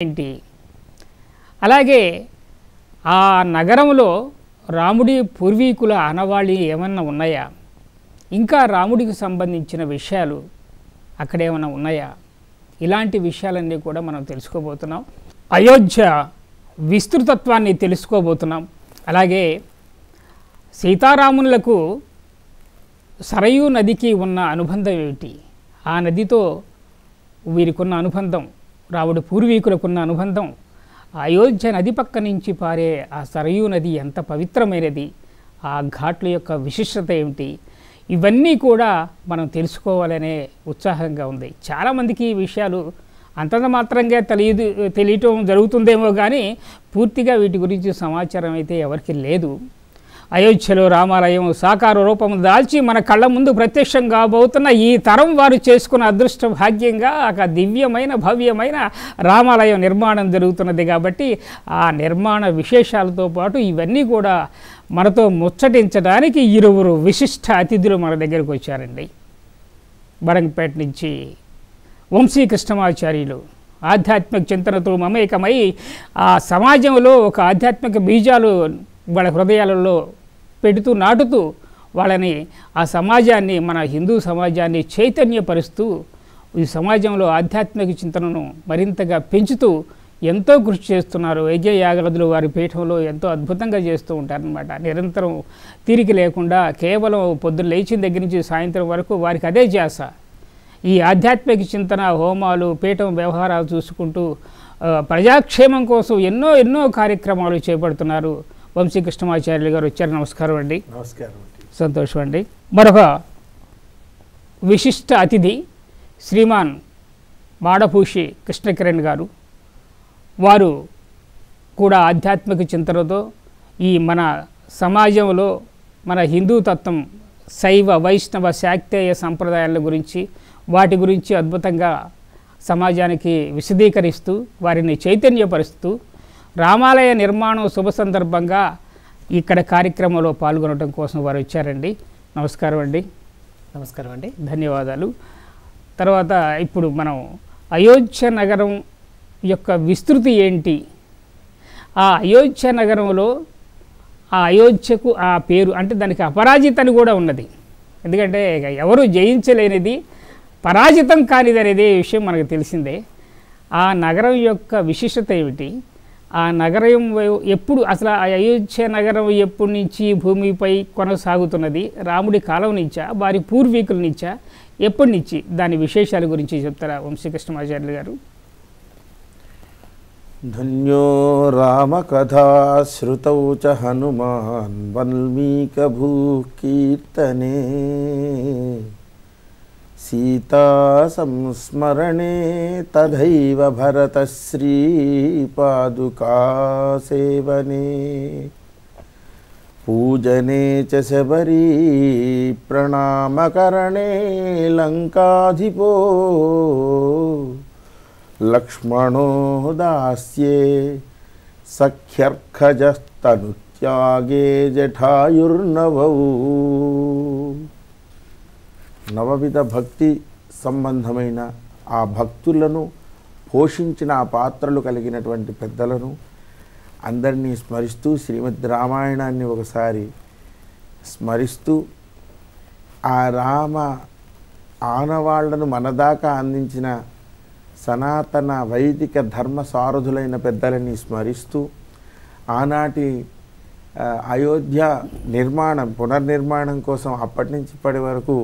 ఏంటి అలాగే ఆ నగరంలో రాముడి పూర్వీకుల ఆనవాళి ఏమన్నా ఉన్నాయా? ఇంకా రాముడికి సంబంధించిన విషయాలు అక్కడ ఏమైనా ఉన్నాయా? ఇలాంటి విషయాలన్నీ కూడా మనం తెలుసుకోబోతున్నాం. అయోధ్య విస్తృతత్వాన్ని తెలుసుకోబోతున్నాం. అలాగే సీతారాములకు సరయూ నదికి ఉన్న అనుబంధం ఏమిటి, ఆ నదితో వీరికున్న అనుబంధం, రాముడి పూర్వీకులకున్న అనుబంధం, అయోధ్య నది పక్క నుంచి పారే ఆ సరయూ నది ఎంత పవిత్రమైనది, ఆ ఘాట్ల యొక్క విశిష్టత ఏమిటి, ఇవన్నీ కూడా మనం తెలుసుకోవాలనే ఉత్సాహంగా ఉంది. చాలామందికి ఈ విషయాలు అంతంత మాత్రంగా తెలియటం జరుగుతుందేమో కానీ పూర్తిగా వీటి గురించి సమాచారం అయితే ఎవరికి లేదు. అయోధ్యలో రామాలయం సాకార రూపం దాల్చి మన కళ్ళ ముందు ప్రత్యక్షం కాబోతున్న ఈ తరం వారు చేసుకున్న అదృష్ట భాగ్యంగా ఒక దివ్యమైన భవ్యమైన రామాలయం నిర్మాణం జరుగుతున్నది. కాబట్టి ఆ నిర్మాణ విశేషాలతో పాటు ఇవన్నీ కూడా మనతో ముచ్చటించడానికి ఇరువురు విశిష్ట అతిథులు మన దగ్గరకు వచ్చారండి. బడంగపేట నుంచి వంశీ కృష్ణమాచార్యులు ఆధ్యాత్మిక చింతనతో మమేకమై ఆ సమాజంలో ఒక ఆధ్యాత్మిక బీజాలు వాళ్ళ హృదయాలలో పెడుతూ నాటుతూ వాళ్ళని ఆ సమాజాన్ని, మన హిందూ సమాజాన్ని చైతన్యపరుస్తూ ఈ సమాజంలో ఆధ్యాత్మిక చింతనను మరింతగా పెంచుతూ ఎంతో కృషి చేస్తున్నారు. యజ్ఞయాగలదులు వారి పీఠంలో ఎంతో అద్భుతంగా చేస్తూ ఉంటారనమాట. నిరంతరం తీరిక లేకుండా కేవలం పొద్దున్న లేచిన దగ్గర నుంచి సాయంత్రం వరకు వారికి అదే ధ్యాస. ఈ ఆధ్యాత్మిక చింతన, హోమాలు, పీఠం వ్యవహారాలు చూసుకుంటూ ప్రజాక్షేమం కోసం ఎన్నో కార్యక్రమాలు చేపడుతున్నారు. వంశీ కృష్ణమాచార్యులు గారు వచ్చారు. నమస్కారం అండి. నమస్కారం. సంతోషం అండి. మరొక విశిష్ట అతిథి శ్రీమాన్ మాడభూషి కృష్ణకిరణ్ గారు. వారు కూడా ఆధ్యాత్మిక చింతనతో ఈ మన సమాజంలో మన హిందూ తత్వం, శైవ వైష్ణవ శాక్తేయ సంప్రదాయాల గురించి, వాటి గురించి అద్భుతంగా సమాజానికి విశదీకరిస్తూ వారిని చైతన్యపరుస్తూ రామాలయ నిర్మాణం శుభ సందర్భంగా ఇక్కడ కార్యక్రమంలో పాల్గొనడం కోసం వారు వచ్చారండి. నమస్కారం అండి. నమస్కారం అండి. ధన్యవాదాలు. తర్వాత ఇప్పుడు మనం అయోధ్య నగరం యొక్క విస్తృతి ఏంటి, ఆ అయోధ్య నగరంలో ఆ అయోధ్యకు ఆ పేరు అంటే దానికి అపరాజిత అని కూడా ఉన్నది. ఎందుకంటే ఎవరు జయించలేనిది, పరాజితం కానిది అనేది విషయం మనకు తెలిసిందే. ఆ నగరం యొక్క విశిష్టత ఏమిటి, ఆ నగరం ఎప్పుడు అసలు ఆ అయోధ్య నగరం ఎప్పటి నుంచి భూమిపై కొనసాగుతున్నది, రాముడి కాలం నుంచా, వారి పూర్వీకుల నుంచా, ఎప్పటి నుంచి, దాని విశేషాల గురించి చెప్తారా వంశీ కృష్ణమాచార్యులు గారు? ధన్యో రామకథా శ్రుతౌ చ హనుమాన్ వాల్మీకభూ కీర్తనే సీతా సంస్మరణే తథైవ భరతశ్రీ పాదుకా సేవనే పూజనే చ శబరీ ప్రణామకరణే లంకాధిపో లక్ష్మణో దాస్యే సఖ్యర్ఖజస్తనుత్యాగే జఠాయుర్నవౌ. నవవిధ భక్తి సంబంధమైన ఆ భక్తులను పోషించిన ఆ పాత్రలు కలిగినటువంటి పెద్దలను అందరినీ స్మరిస్తూ శ్రీమద్ రామాయణాన్ని ఒకసారి స్మరిస్తూ ఆ రామ ఆనవాళ్లను మనదాకా అందించిన సనాతన వైదిక ధర్మ సారథులైన పెద్దలని స్మరిస్తూ ఆనాటి అయోధ్య పునర్నిర్మాణం కోసం అప్పటి నుంచి ఇప్పటి వరకు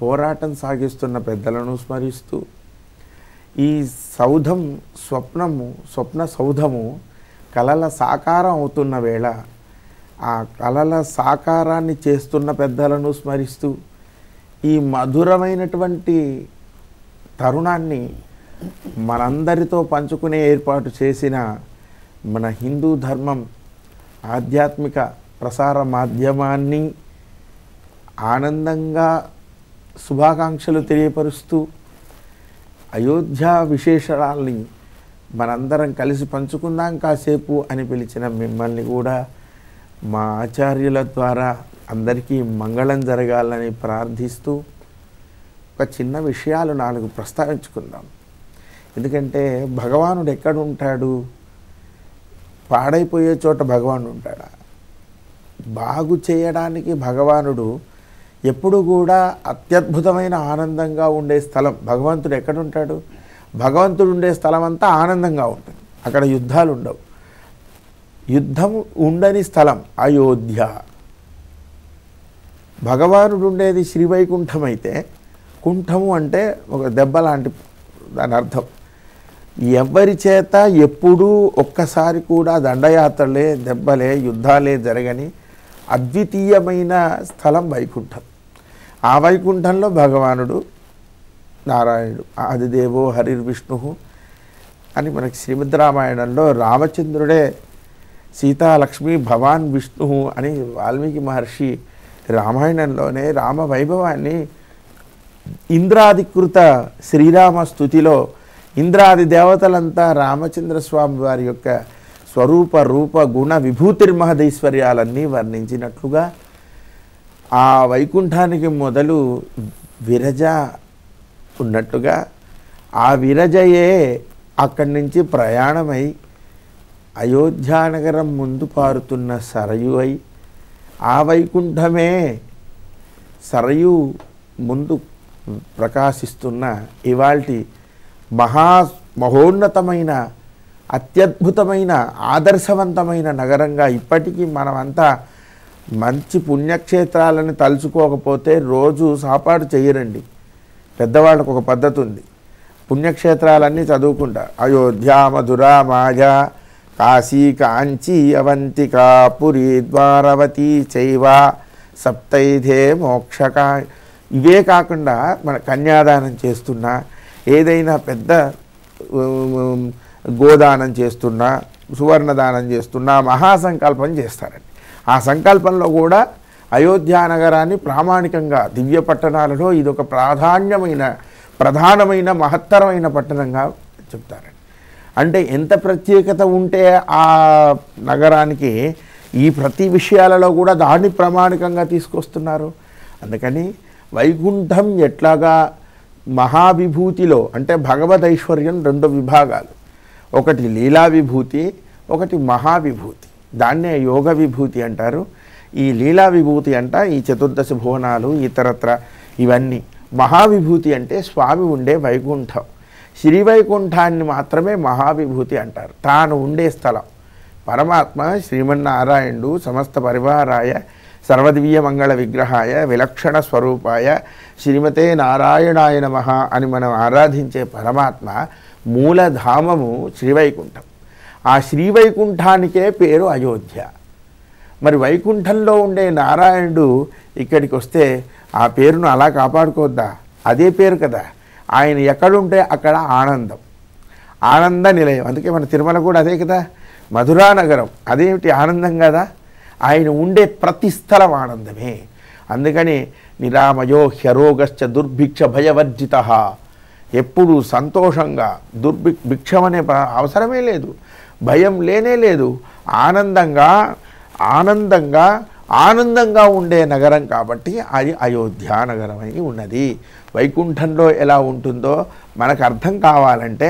పోరాటం సాగిస్తున్న పెద్దలను స్మరిస్తూ ఈ స్వప్న సౌధము కలల సాకారం అవుతున్న వేళ ఆ కలల సాకారాన్ని చేస్తున్న పెద్దలను స్మరిస్తూ ఈ మధురమైనటువంటి తరుణాన్ని మనందరితో పంచుకునే ఏర్పాటు చేసిన మన హిందూ ధర్మం ఆధ్యాత్మిక ప్రసార మాధ్యమాన్ని ఆనందంగా శుభాకాంక్షలు తెలియపరుస్తూ అయోధ్య విశేషాలని మనందరం కలిసి పంచుకుందాం కాసేపు అని పిలిచిన మిమ్మల్ని కూడా మా ఆచార్యుల ద్వారా అందరికీ మంగళం జరగాలని ప్రార్థిస్తూ ఒక చిన్న విషయాలు 4 ప్రస్తావించుకుందాం. ఎందుకంటే భగవానుడు ఎక్కడ ఉంటాడు? పాడైపోయే చోట భగవానుడు ఉంటాడా? బాగు చేయడానికి భగవానుడు ఎప్పుడు కూడా అత్యద్భుతమైన ఆనందంగా ఉండే స్థలం. భగవంతుడు ఎక్కడుంటాడు? భగవంతుడు ఉండే స్థలం అంతా ఆనందంగా ఉంటుంది. అక్కడ యుద్ధాలు ఉండవు. యుద్ధం ఉండని స్థలం అయోధ్య. భగవానుడు ఉండేది శ్రీవైకుంఠం అయితే, కుంఠము అంటే ఒక దెబ్బ లాంటి దాని అర్థం. ఎవరి చేత ఎప్పుడూ ఒక్కసారి కూడా దండయాత్రలే, దెబ్బలే, యుద్ధాలే జరగని అద్వితీయమైన స్థలం వైకుంఠం. ఆ వైకుంఠంలో భగవానుడు నారాయణుడు, ఆదిదేవో హరిర్విష్ణు అని మనకి శ్రీమద్ రామాయణంలో రామచంద్రుడే సీతాలక్ష్మి భవాన్ విష్ణు అని వాల్మీకి మహర్షి రామాయణంలోనే రామ వైభవాన్ని ఇంద్రాధికృత శ్రీరామ స్తుతిలో ఇంద్రాది దేవతలంతా రామచంద్రస్వామి వారి యొక్క స్వరూప రూప గుణ విభూతిర్మహదైశ్వర్యాలన్నీ వర్ణించినట్లుగా ఆ వైకుంఠానికి మొదలు విరజ ఉన్నట్టుగా ఆ విరజయే అక్కడి నుంచి ప్రయాణమై అయోధ్యానగరం ముందు పారుతున్న సరయు అయి, ఆ వైకుంఠమే సరయు ముందు ప్రకాశిస్తున్న ఇవాల్టి మహోన్నతమైన అత్యద్భుతమైన ఆదర్శవంతమైన నగరంగా ఇప్పటికీ మనమంతా మంచి పుణ్యక్షేత్రాలను తలుచుకోకపోతే రోజు సాపాటు చేయరండి. పెద్దవాళ్ళకు ఒక పద్ధతి ఉంది. పుణ్యక్షేత్రాలన్నీ చదువుకుంటా. అయోధ్య, మధుర, మాయా, కాశీ, కాంచీ, అవంతికా, పురి, ద్వారవతి చైవ సప్తైధే మోక్షకా. ఇవే కాకుండా మన కన్యాదానం చేస్తున్నా, ఏదైనా పెద్ద గోదానం చేస్తున్నా, సువర్ణదానం చేస్తున్నా మహాసంకల్పం చేస్తారండి. ఆ సంకల్పంలో కూడా అయోధ్యా నగరాన్ని ప్రామాణికంగా దివ్య పట్టణాలలో ఇదొక ప్రధానమైన మహత్తరమైన పట్టణంగా చెప్తారండి. అంటే ఎంత ప్రత్యేకత ఉంటే ఆ నగరానికి ఈ ప్రతి విషయాలలో కూడా దాన్ని ప్రామాణికంగా తీసుకొస్తున్నారు. అందుకని వైకుంఠం ఎట్లాగా మహావిభూతిలో అంటే భగవద్ ఐశ్వర్యం రెండు విభాగాలు, ఒకటి లీలా విభూతి, ఒకటి మహావిభూతి. దాన్నే యోగ విభూతి అంటారు. ఈ లీలా విభూతి అంట ఈ చతుర్దశ భువనాలు ఇతరత్ర ఇవన్నీ. మహావిభూతి అంటే స్వామి ఉండే వైకుంఠం. శ్రీవైకుంఠాన్ని మాత్రమే మహావిభూతి అంటారు. తాను ఉండే స్థలం. పరమాత్మ శ్రీమన్నారాయణుడు సమస్త పరివారాయ సర్వదివ్య మంగళ విగ్రహాయ విలక్షణ స్వరూపాయ శ్రీమతే నారాయణాయ నమః అని మనం ఆరాధించే పరమాత్మ మూలధామము శ్రీవైకుంఠం. ఆ శ్రీవైకుంఠానికే పేరు అయోధ్య. మరి వైకుంఠంలో ఉండే నారాయణుడు ఇక్కడికి వస్తే ఆ పేరును అలా కాపాడుకోవద్దా? అదే పేరు కదా. ఆయన ఎక్కడుంటే అక్కడ ఆనందం, ఆనంద నిలయం. అందుకే మన తిరుమల కూడా అదే కదా, మధురా నగరం. అదేమిటి ఆనందం కదా. ఆయన ఉండే ప్రతి స్థలం ఆనందమే. అందుకని నిరామయో హ్యరోగశ్చ దుర్భిక్ష భయవర్జిత, ఎప్పుడు సంతోషంగా భిక్షం అనే అవసరమే లేదు, భయం లేనే లేదు. ఆనందంగా ఉండే నగరం కాబట్టి అది అయోధ్య నగరమై ఉన్నది. వైకుంఠంలో ఎలా ఉంటుందో మనకు అర్థం కావాలంటే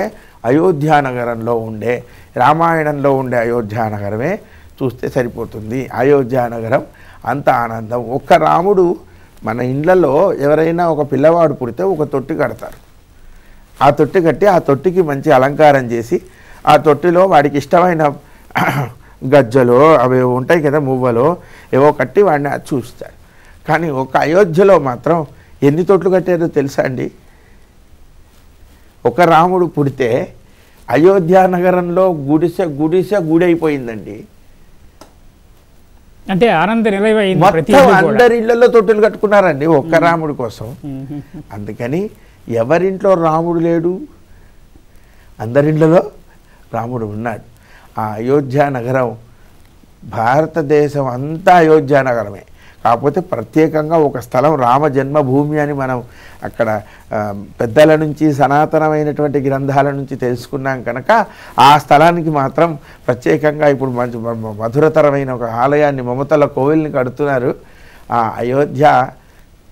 అయోధ్య నగరంలో ఉండే రామాయణంలో ఉండే అయోధ్య నగరమే చూస్తే సరిపోతుంది. అయోధ్య నగరం అంత ఆనందం. ఒక్క రాముడు మన ఇండ్లలో ఎవరైనా ఒక పిల్లవాడు పుడితే ఒక తొట్టి కడతారు. ఆ తొట్టి కట్టి ఆ తొట్టికి మంచి అలంకారం చేసి ఆ తొట్టిలో వాడికి ఇష్టమైన గజ్జలో అవి ఉంటాయి కదా, మువ్వలో ఏవో కట్టి వాడిని అది చూస్తారు. కానీ ఒక అయోధ్యలో మాత్రం ఎన్ని తొట్లు కట్టారో తెలుసా అండి? ఒక రాముడు పుడితే అయోధ్య నగరంలో గుడి అయిపోయిందండి. అంటే ఆనంద నిలయమైంది. మొత్తం అందరి ఇళ్లలో తొట్టులు కట్టుకున్నారండి ఒక్క రాముడి కోసం. అందుకని ఎవరింట్లో రాముడు లేడు? అందరిళ్లలో రాముడు ఉన్నాడు. ఆ అయోధ్య నగరం భారతదేశం అంతా అయోధ్య నగరమే. కాకపోతే ప్రత్యేకంగా ఒక స్థలం రామ జన్మభూమి అని మనం అక్కడ పెద్దల నుంచి సనాతనమైనటువంటి గ్రంథాల నుంచి తెలుసుకున్నాం కనుక ఆ స్థలానికి మాత్రం ప్రత్యేకంగా ఇప్పుడు మంచి మధురతరమైన ఒక ఆలయాన్ని మమతల కోవిల్ని కడుతున్నారు. ఆ అయోధ్య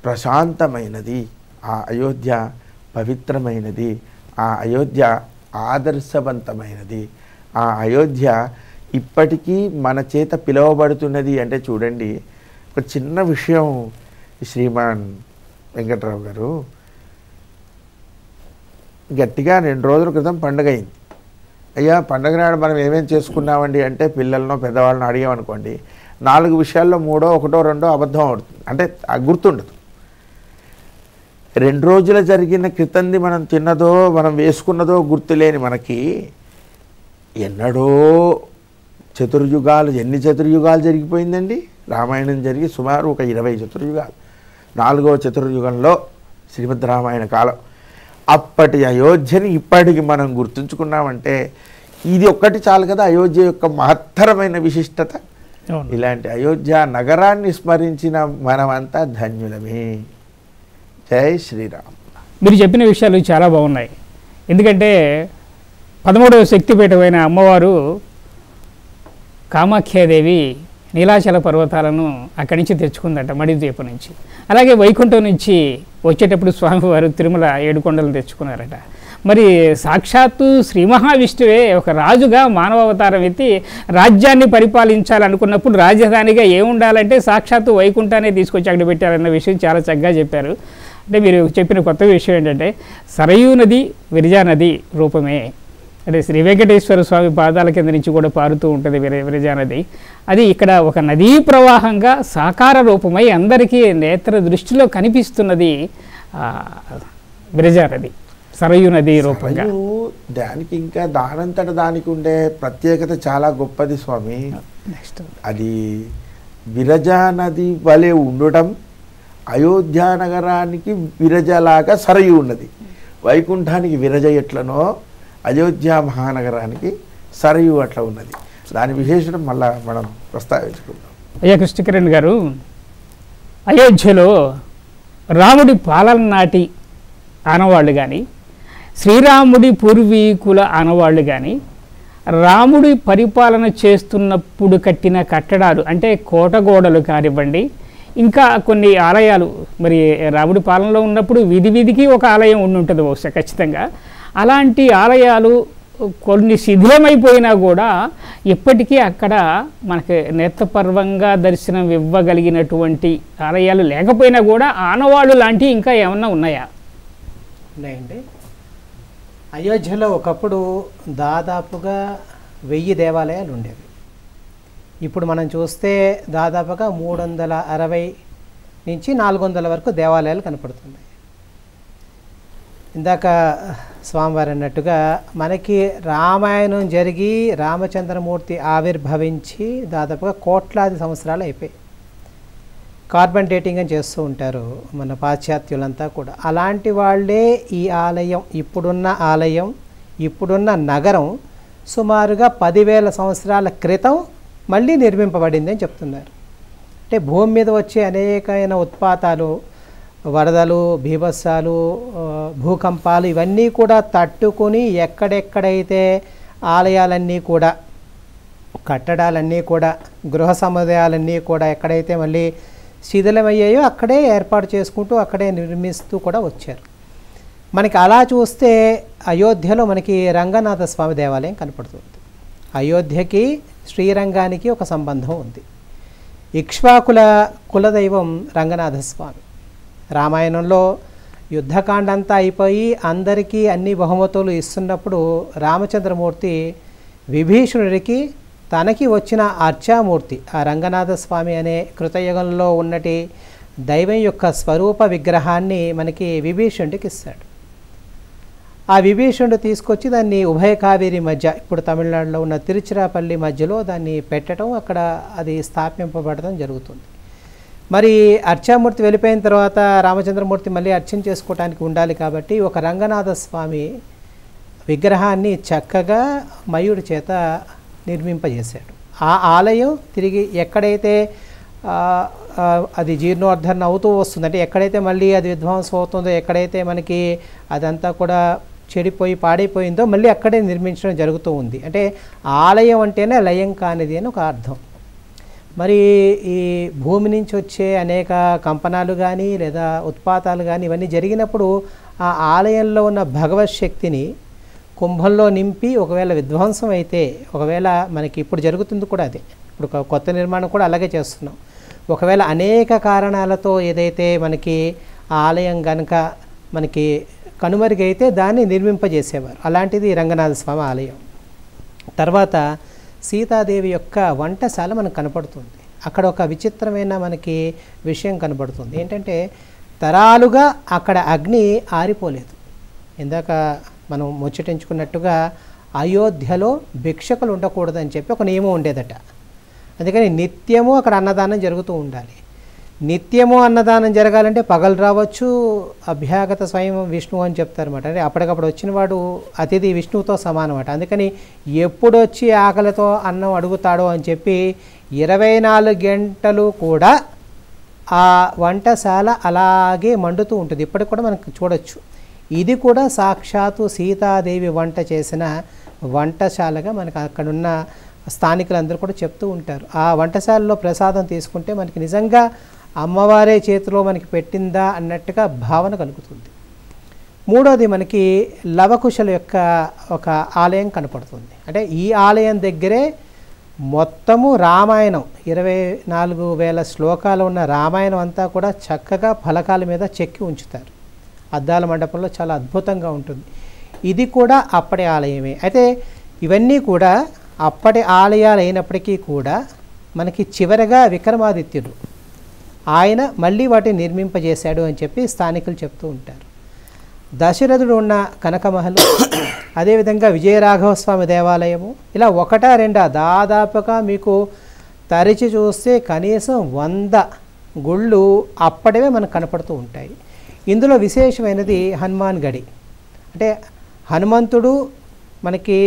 ప్రశాంతమైనది, ఆ అయోధ్య పవిత్రమైనది, ఆ అయోధ్య ఆదర్శవంతమైనది. ఆ అయోధ్య ఇప్పటికీ మన చేత పిలువబడుతున్నది అంటే చూడండి, ఒక చిన్న విషయం శ్రీమాన్ వెంకట్రావు గారు, గట్టిగా 2 రోజుల క్రితం పండుగ అయింది. అయ్యా పండుగ నాడు మనం ఏమేం చేసుకున్నామండి అంటే పిల్లలను పెద్దవాళ్ళని అడిగామనుకోండి 4 విషయాల్లో 3, 1, 2 అబద్ధం అవుతుంది, అంటే గుర్తుండదు. 2 రోజుల జరిగిన క్రితంది మనం తిన్నదో మనం వేసుకున్నదో గుర్తులేని మనకి ఎన్నడో చతుర్యుగాలు, ఎన్ని చతుర్యుగాలు జరిగిపోయిందండి. రామాయణం జరిగి సుమారు ఒక 20 చతుర్యుగాలు. 4వ చతుర్యుగంలో శ్రీమద్ రామాయణ కాలం. అప్పటి అయోధ్యని ఇప్పటికి మనం గుర్తుంచుకున్నామంటే ఇది ఒక్కటి చాలు కదా అయోధ్య యొక్క మహత్తరమైన విశిష్టత. ఇలాంటి అయోధ్య నగరాన్ని స్మరించిన మనమంతా ధన్యులమే. జై శ్రీరామ్. మీరు చెప్పిన విషయాలు చాలా బాగున్నాయి. ఎందుకంటే 13వ శక్తిపీఠమైన అమ్మవారు కామాఖ్యాదేవి నీలాచల పర్వతాలను అక్కడి నుంచి తెచ్చుకుందట, మడిద్వీపం నుంచి. అలాగే వైకుంఠం నుంచి వచ్చేటప్పుడు స్వామివారు తిరుమల 7 కొండలను తెచ్చుకున్నారట. మరి సాక్షాత్తు శ్రీ మహావిష్ణువే ఒక రాజుగా మానవ అవతారం ఎత్తి రాజ్యాన్ని పరిపాలించాలనుకున్నప్పుడు రాజధానిగా ఏముండాలంటే సాక్షాత్తు వైకుంఠాన్ని తీసుకొచ్చి అక్కడ పెట్టారన్న విషయం చాలా చక్కగా చెప్పారు. అంటే మీరు చెప్పిన కొత్త విషయం ఏంటంటే సరయూ నది విరజా నది రూపమే. అంటే శ్రీ వెంకటేశ్వర స్వామి పాదాల కింద నుంచి కూడా పారుతూ ఉంటుంది విరజా నది. అది ఇక్కడ ఒక నదీ ప్రవాహంగా సాకార రూపమై అందరికీ నేత్ర దృష్టిలో కనిపిస్తున్నది విరజా నది, సరయూ నది రూపంగా. దానికి ఇంకా దానంతట దానికి ఉండే ప్రత్యేకత చాలా గొప్పది స్వామి. నెక్స్ట్ అది విరజా నది వలె ఉండటం, అయోధ్య నగరానికి విరజలాగా సరయూ ఉన్నది. వైకుంఠానికి విరజ ఎట్లనో అయోధ్య మహానగరానికి సరయూ అట్లా ఉన్నది. దాని విశేషం మళ్ళా మనం ప్రస్తావించుకుందాం. అయ్యా కృష్ణకిరణ్ గారు, అయోధ్యలో రాముడి పాలన నాటి ఆనవాళ్ళు కానీ, శ్రీరాముడి పూర్వీకుల ఆనవాళ్ళు కానీ, రాముడి పరిపాలన చేస్తున్నప్పుడు కట్టిన కట్టడాలు అంటే కోటగోడలు కానివ్వండి, ఇంకా కొన్ని ఆలయాలు, మరి రాముడి పాలనలో ఉన్నప్పుడు వీధి వీధికి ఒక ఆలయం ఉండి ఉంటుంది బహుశా ఖచ్చితంగా. అలాంటి ఆలయాలు కొన్ని శిథిలమైపోయినా కూడా ఇప్పటికీ అక్కడ మనకి నేత్రపర్వంగా దర్శనం ఇవ్వగలిగినటువంటి ఆలయాలు లేకపోయినా కూడా ఆనవాళ్ళు లాంటివి ఇంకా ఏమన్నా ఉన్నాయా? ఉన్నాయండి. అయోధ్యలో ఒకప్పుడు దాదాపుగా 1000 దేవాలయాలు ఉండేవి. ఇప్పుడు మనం చూస్తే దాదాపుగా 360 నుంచి 400 వరకు దేవాలయాలు కనపడుతున్నాయి. ఇందాక స్వామివారు అన్నట్టుగా మనకి రామాయణం జరిగి రామచంద్రమూర్తి ఆవిర్భవించి దాదాపుగా కోట్లాది సంవత్సరాలు అయిపోయాయి. కార్బన్ డేటింగ్ అని చేస్తూ ఉంటారు మన పాశ్చాత్యులంతా కూడా. అలాంటి వాళ్ళే ఈ ఆలయం, ఇప్పుడున్న నగరం సుమారుగా 10,000 సంవత్సరాల క్రితం మళ్ళీ నిర్మింపబడింది అని చెప్తున్నారు. అంటే భూమి మీద వచ్చే అనేకమైన ఉత్పాతాలు, వరదలు, బీభత్సాలు, భూకంపాలు ఇవన్నీ కూడా తట్టుకొని ఎక్కడెక్కడైతే ఆలయాలన్నీ కూడా, కట్టడాలన్నీ కూడా, గృహ సముదాయాలన్నీ కూడా ఎక్కడైతే మళ్ళీ శిథిలమయ్యాయో అక్కడే ఏర్పాటు చేసుకుంటూ అక్కడే నిర్మిస్తూ కూడా వచ్చారు. మనకి అలా చూస్తే అయోధ్యలో మనకి రంగనాథ స్వామి దేవాలయం కనపడుతుంది. అయోధ్యకి శ్రీరంగానికి ఒక సంబంధం ఉంది. ఇక్ష్వాకుల కులదైవం రంగనాథ స్వామి. రామాయణంలో యుద్ధకాండ అంతా అయిపోయి అందరికీ అన్ని బహుమతులు ఇస్తున్నప్పుడు రామచంద్రమూర్తి విభీషణుడికి తనకి వచ్చిన అర్చామూర్తి ఆ రంగనాథ స్వామి అనే కృతయుగంలో ఉన్నటి దైవం యొక్క స్వరూప విగ్రహాన్ని మనకి విభీషణుడికి ఇస్తాడు. ఆ విభీషణుడు తీసుకొచ్చి దాన్ని ఉభయ కావేరి మధ్య, ఇప్పుడు తమిళనాడులో ఉన్న తిరుచిరాపల్లి మధ్యలో దాన్ని పెట్టడం, అక్కడ అది స్థాపింపబడటం జరుగుతుంది. మరి అర్చామూర్తి వెళ్ళిపోయిన తర్వాత రామచంద్రమూర్తి మళ్ళీ అర్చన చేసుకోవడానికి ఉండాలి కాబట్టి ఒక రంగనాథ స్వామి విగ్రహాన్ని చక్కగా మయూడి చేత నిర్మింపజేశాడు. ఆ ఆలయం తిరిగి ఎక్కడైతే అది జీర్ణోద్ధరణ అవుతూ వస్తుంది, అంటే ఎక్కడైతే మళ్ళీ అది విధ్వంసం అవుతుందో, ఎక్కడైతే మనకి అదంతా కూడా చెడిపోయి పాడైపోయిందో మళ్ళీ అక్కడే నిర్మించడం జరుగుతూ ఉంది. అంటే ఆలయం అంటేనే లయం కానిది అని ఒక అర్థం. మరి ఈ భూమి నుంచి వచ్చే అనేక కంపనాలు కానీ లేదా ఉత్పాతాలు కానీ ఇవన్నీ జరిగినప్పుడు ఆ ఆలయంలో ఉన్న భగవత్ శక్తిని కుంభంలో నింపి ఒకవేళ విధ్వంసం అయితే, ఒకవేళ మనకి ఇప్పుడు జరుగుతుంది కూడా అదే, ఇప్పుడు కొత్త నిర్మాణం కూడా అలాగే చేస్తున్నాం. ఒకవేళ అనేక కారణాలతో ఏదైతే మనకి ఆ ఆలయం కనుక మనకి కనుమరుగైతే దాన్ని నిర్మింపజేసేవారు. అలాంటిది రంగనాథ స్వామి ఆలయం. తర్వాత సీతాదేవి యొక్క వంటశాల మనకు కనపడుతుంది. అక్కడ ఒక విచిత్రమైన మనకి విషయం కనపడుతుంది. ఏంటంటే తరాలుగా అక్కడ అగ్ని ఆరిపోలేదు. ఇందాక మనం ముచ్చటించుకున్నట్టుగా అయోధ్యలో భిక్షకులు ఉండకూడదని చెప్పి ఒక నియమం ఉండేదట. అందుకని నిత్యము అక్కడ అన్నదానం జరుగుతూ ఉండాలి. నిత్యము అన్నదానం జరగాలంటే పగలు రావచ్చు, అభ్యాగత స్వయం విష్ణువు అని చెప్తారన్నమాట. అంటే అప్పటికప్పుడు వచ్చిన వాడు అతిథి విష్ణువుతో సమానం అన్నమాట. అందుకని ఎప్పుడు వచ్చి ఆకలితో అన్నం అడుగుతాడో అని చెప్పి 24 గంటలు కూడా ఆ వంటశాల అలాగే మండుతూ ఉంటుంది. ఇప్పటికి కూడా మనకు చూడొచ్చు. ఇది కూడా సాక్షాత్తు సీతాదేవి వంట చేసిన వంటశాలగా మనకు అక్కడున్న స్థానికులందరూ కూడా చెప్తూ ఉంటారు. ఆ వంటశాలలో ప్రసాదం తీసుకుంటే మనకి నిజంగా అమ్మవారే చేతిలో మనకి పెట్టిందా అన్నట్టుగా భావన కలుగుతుంది. మూడోది మనకి లవకుశల యొక్క ఒక ఆలయం కనపడుతుంది. అంటే ఈ ఆలయం దగ్గరే మొత్తము రామాయణం 24,000 శ్లోకాలు ఉన్న రామాయణం అంతా కూడా చక్కగా ఫలకాల మీద చెక్కి ఉంచుతారు. అద్దాల మండపంలో చాలా అద్భుతంగా ఉంటుంది. ఇది కూడా అప్పటి ఆలయమే. అయితే ఇవన్నీ కూడా అప్పటి ఆలయాలు అయినప్పటికీ కూడా మనకి చివరగా విక్రమాదిత్యుడు ఆయన మళ్ళీ వాటిని నిర్మింపజేశాడు అని చెప్పి స్థానికులు చెప్తూ ఉంటారు. దశరథుడు ఉన్న కనకమహలు, అదేవిధంగా విజయరాఘవ స్వామి దేవాలయము, ఇలా ఒకటా రెండా దాదాపుగా మీకు తరిచి చూస్తే కనీసం 100 గుళ్ళు అప్పటివే మనకు కనపడుతూ ఉంటాయి. ఇందులో విశేషమైనది హనుమాన్ గడి. అంటే హనుమంతుడు మనకి